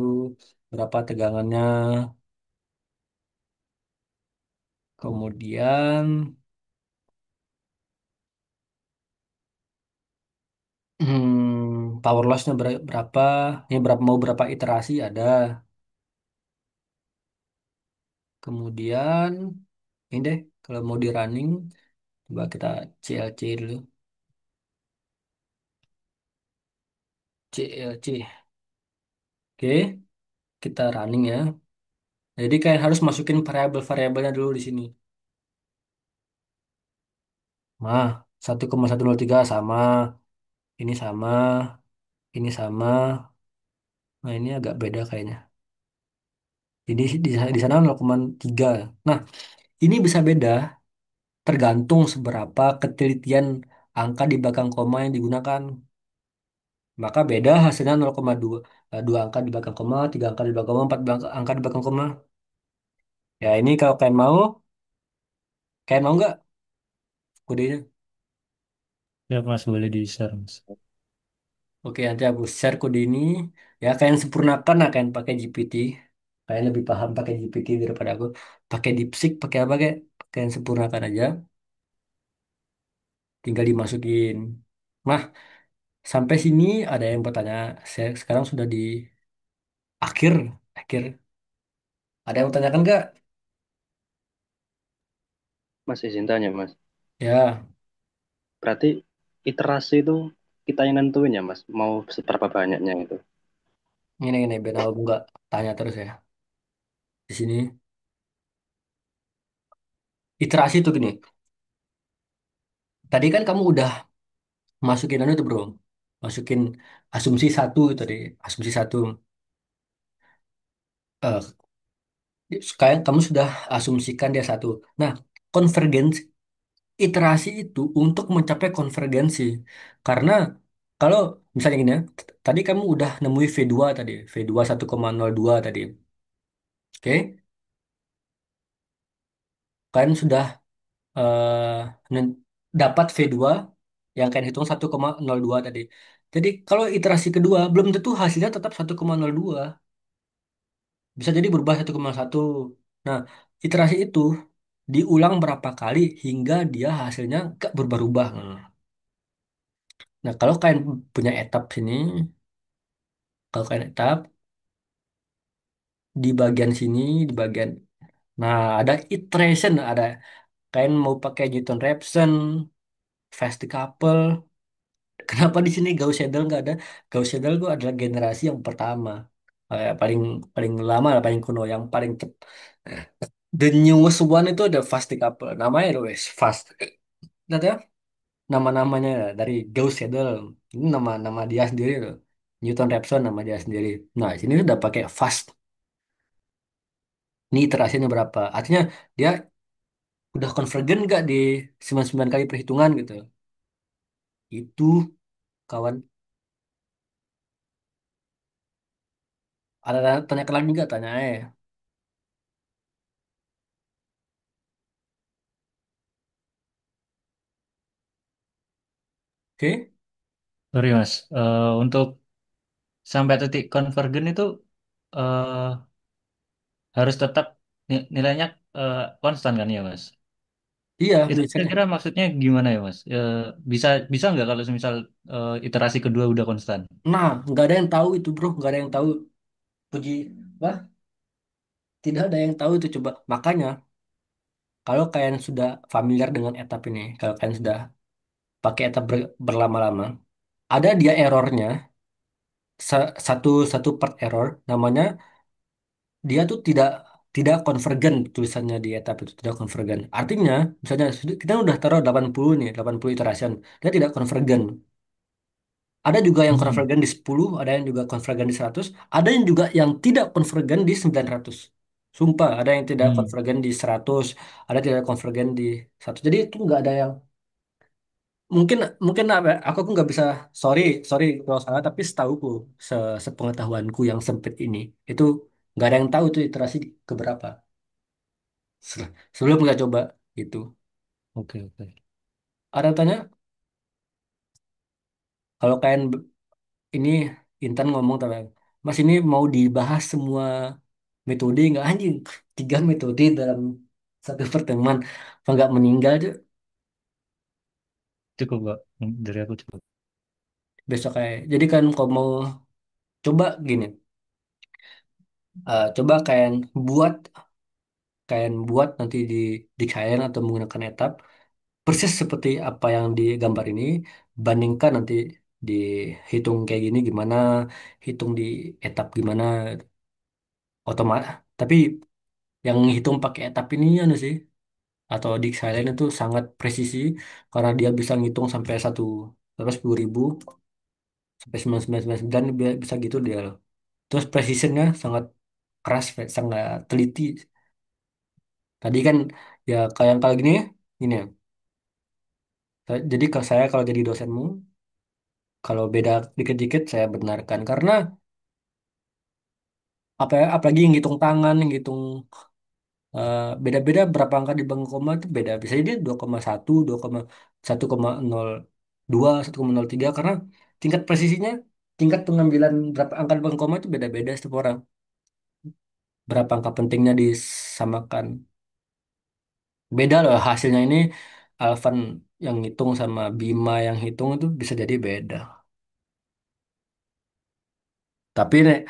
Berapa tegangannya? Kemudian power loss-nya berapa? Ini mau berapa iterasi ada. Kemudian ini deh, kalau mau di running, coba kita CLC dulu. CLC. Oke, kita running ya. Jadi kalian harus masukin variabel-variabelnya dulu di sini. Nah, 1,103 sama, ini sama, ini sama. Nah, ini agak beda kayaknya. Jadi di sana 0,3. Nah, ini bisa beda tergantung seberapa ketelitian angka di belakang koma yang digunakan. Maka beda hasilnya 0,2. Dua angka di belakang koma, tiga angka di belakang koma, angka di belakang koma. Ya, ini kalau kalian mau nggak kodenya? Siap, Mas. Boleh di-share, Mas. Oke, nanti aku share kode ini. Ya, kalian sempurnakan lah kalian pakai GPT. Kalian lebih paham pakai GPT daripada aku. Pakai DeepSeek, pakai apa kayak? Kalian sempurnakan aja. Tinggal dimasukin. Nah, sampai sini ada yang bertanya. Saya sekarang sudah di akhir. Ada yang bertanyakan nggak? Mas izin tanya Mas, Ya, berarti iterasi itu kita yang nentuin ya Mas, mau seberapa banyaknya itu? ini biar aku nggak tanya terus ya. Di sini, iterasi itu gini. Tadi kan kamu udah masukin anu itu bro. Masukin asumsi satu itu tadi. Asumsi satu. Eh, Sekarang kamu sudah asumsikan dia satu. Nah, konvergensi iterasi itu untuk mencapai konvergensi. Karena kalau misalnya gini ya, tadi kamu udah nemui V2 tadi, V2 1,02 tadi. Oke, kalian sudah dapat V2 yang kalian hitung 1,02 tadi. Jadi kalau iterasi kedua belum tentu hasilnya tetap 1,02. Bisa jadi berubah 1,1. Nah, iterasi itu diulang berapa kali hingga dia hasilnya gak berubah-ubah. Nah, kalau kalian punya etap sini, kalau kalian etap di bagian sini, di bagian, nah ada iteration, ada kalian mau pakai Newton-Raphson, fast decouple. Kenapa di sini Gauss Seidel nggak ada? Gauss Seidel itu adalah generasi yang pertama, paling paling lama, paling kuno, yang paling the newest one itu ada fast decouple. Namanya itu wes fast. Ada nama-namanya dari Gauss Seidel. Ini nama-nama dia sendiri loh. Newton Raphson nama dia sendiri. Nah, di sini udah pakai fast. Ini iterasinya berapa? Artinya dia udah konvergen nggak di 99 kali perhitungan gitu. Itu kawan. Ada tanya lagi nggak? Tanya eh. Oke? Sorry, Mas. Untuk sampai titik konvergen itu, eh, harus tetap nilainya konstan kan ya Mas? Iya, Itu misalnya. kira-kira maksudnya gimana ya Mas? Bisa bisa nggak kalau misal iterasi kedua udah konstan? Nah, nggak ada yang tahu itu bro, nggak ada yang tahu. Puji, wah, tidak ada yang tahu itu coba. Makanya, kalau kalian sudah familiar dengan etap ini, kalau kalian sudah pakai etap berlama-lama, ada dia errornya, satu satu part error, namanya dia tuh tidak konvergen tulisannya di etap itu tidak konvergen. Artinya, misalnya kita udah taruh 80 nih, 80 iteration, dia tidak konvergen. Ada juga yang Hmm. konvergen di 10, ada yang juga konvergen di 100, ada yang juga yang tidak konvergen di 900. Sumpah, ada yang tidak Hmm. konvergen di 100, ada tidak konvergen di 100. Jadi itu nggak ada yang mungkin mungkin apa ya, aku nggak bisa sorry sorry kalau salah tapi setauku sepengetahuanku yang sempit ini itu nggak ada yang tahu tuh iterasi keberapa sebelum nggak coba gitu. Oke, oke. Ada yang tanya kalau kalian ini Intan ngomong tadi, Mas ini mau dibahas semua metode nggak anjing 3 metode dalam satu pertemuan apa nggak meninggal tuh Cukup kok. Dari aku cukup. besok kayak jadi kan kalau mau coba gini coba kalian buat buat nanti di kalian atau menggunakan etap persis seperti apa yang digambar ini bandingkan nanti dihitung kayak gini gimana hitung di etap gimana otomatis tapi yang hitung pakai etap ini anu sih atau di silent itu sangat presisi karena dia bisa ngitung sampai sampai 10.000 sampai 9999 bisa gitu dia loh. Terus precisionnya sangat keras, sangat teliti. Tadi kan ya kayak yang kali gini, ini ya. Jadi kalau saya kalau jadi dosenmu, kalau beda dikit-dikit saya benarkan karena apa ya, apalagi yang hitung tangan, yang hitung beda-beda berapa angka di bangku koma itu beda. Bisa jadi 2,1, 2,1,02, 1,03 karena tingkat presisinya, tingkat pengambilan berapa angka di bangku koma itu beda-beda setiap orang. Berapa angka pentingnya disamakan. Beda loh hasilnya ini Alvan yang hitung sama Bima yang hitung itu bisa jadi beda. Tapi nek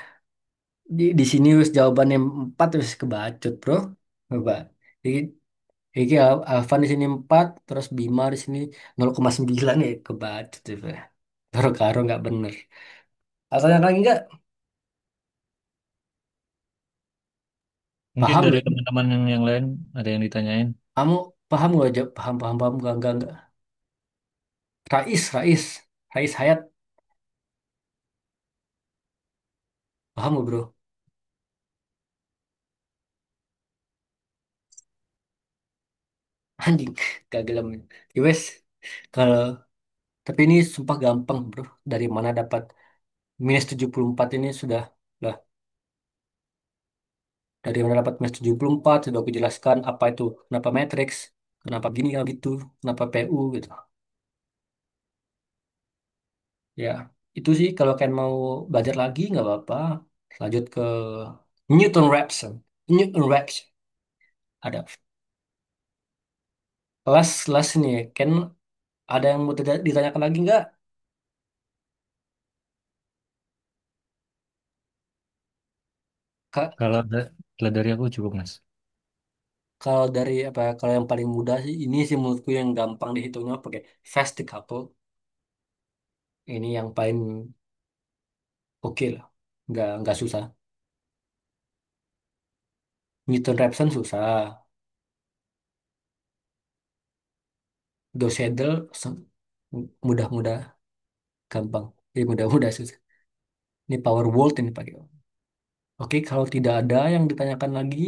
di sini wis jawabannya 4 wis kebacut, Bro. Coba. Iki, iki Alvan di sini 4 terus Bima di sini 0,9 ya kebacut itu. Karo-karo nggak bener. Asalnya lagi nggak Mungkin paham dari nggak? teman-teman yang lain ada yang ditanyain. Kamu paham nggak aja? Paham, paham, paham, enggak. Rais Hayat, paham nggak, Bro? Anjing, gak gelem. Ya wes, kalau tapi ini sumpah gampang, bro. Dari mana dapat -74 ini sudah lah. Dari mana dapat -74 sudah aku jelaskan apa itu, kenapa matrix, kenapa gini kenapa gitu, kenapa PU gitu. Ya, itu sih kalau kalian mau belajar lagi nggak apa-apa. Lanjut ke Newton Raphson. Newton Raphson. Ada kelas nih, kan ada yang mau ditanyakan lagi nggak? Kak, Kalau dari aku cukup, Mas. kalau dari apa? Kalau yang paling mudah sih ini sih menurutku yang gampang dihitungnya pakai fast decouple. Ini yang paling oke lah, nggak susah. Newton Raphson susah, Gauss Seidel mudah-mudah gampang, mudah-mudah susah. Ini power volt ini pakai. Oke, kalau tidak ada yang ditanyakan lagi,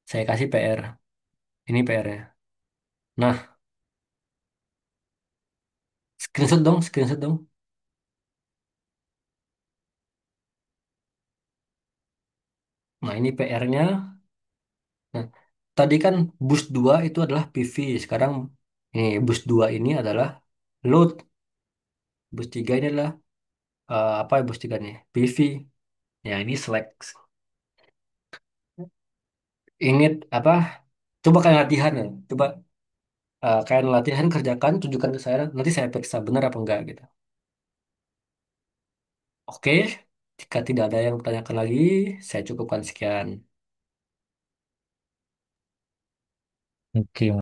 saya kasih PR. Ini PR ya. Nah, screenshot dong. Nah, ini PR-nya. Nah, tadi kan boost 2 itu adalah PV. Sekarang ini boost 2 ini adalah load. Boost 3 ini adalah apa ya boost 3 nih? PV. Ya, ini slack. Ingat apa? Coba kalian latihan ya. Coba kalian latihan kerjakan, tunjukkan ke saya. Nanti saya periksa benar apa enggak gitu. Oke, jika tidak ada yang bertanyakan lagi, saya cukupkan sekian. Oke.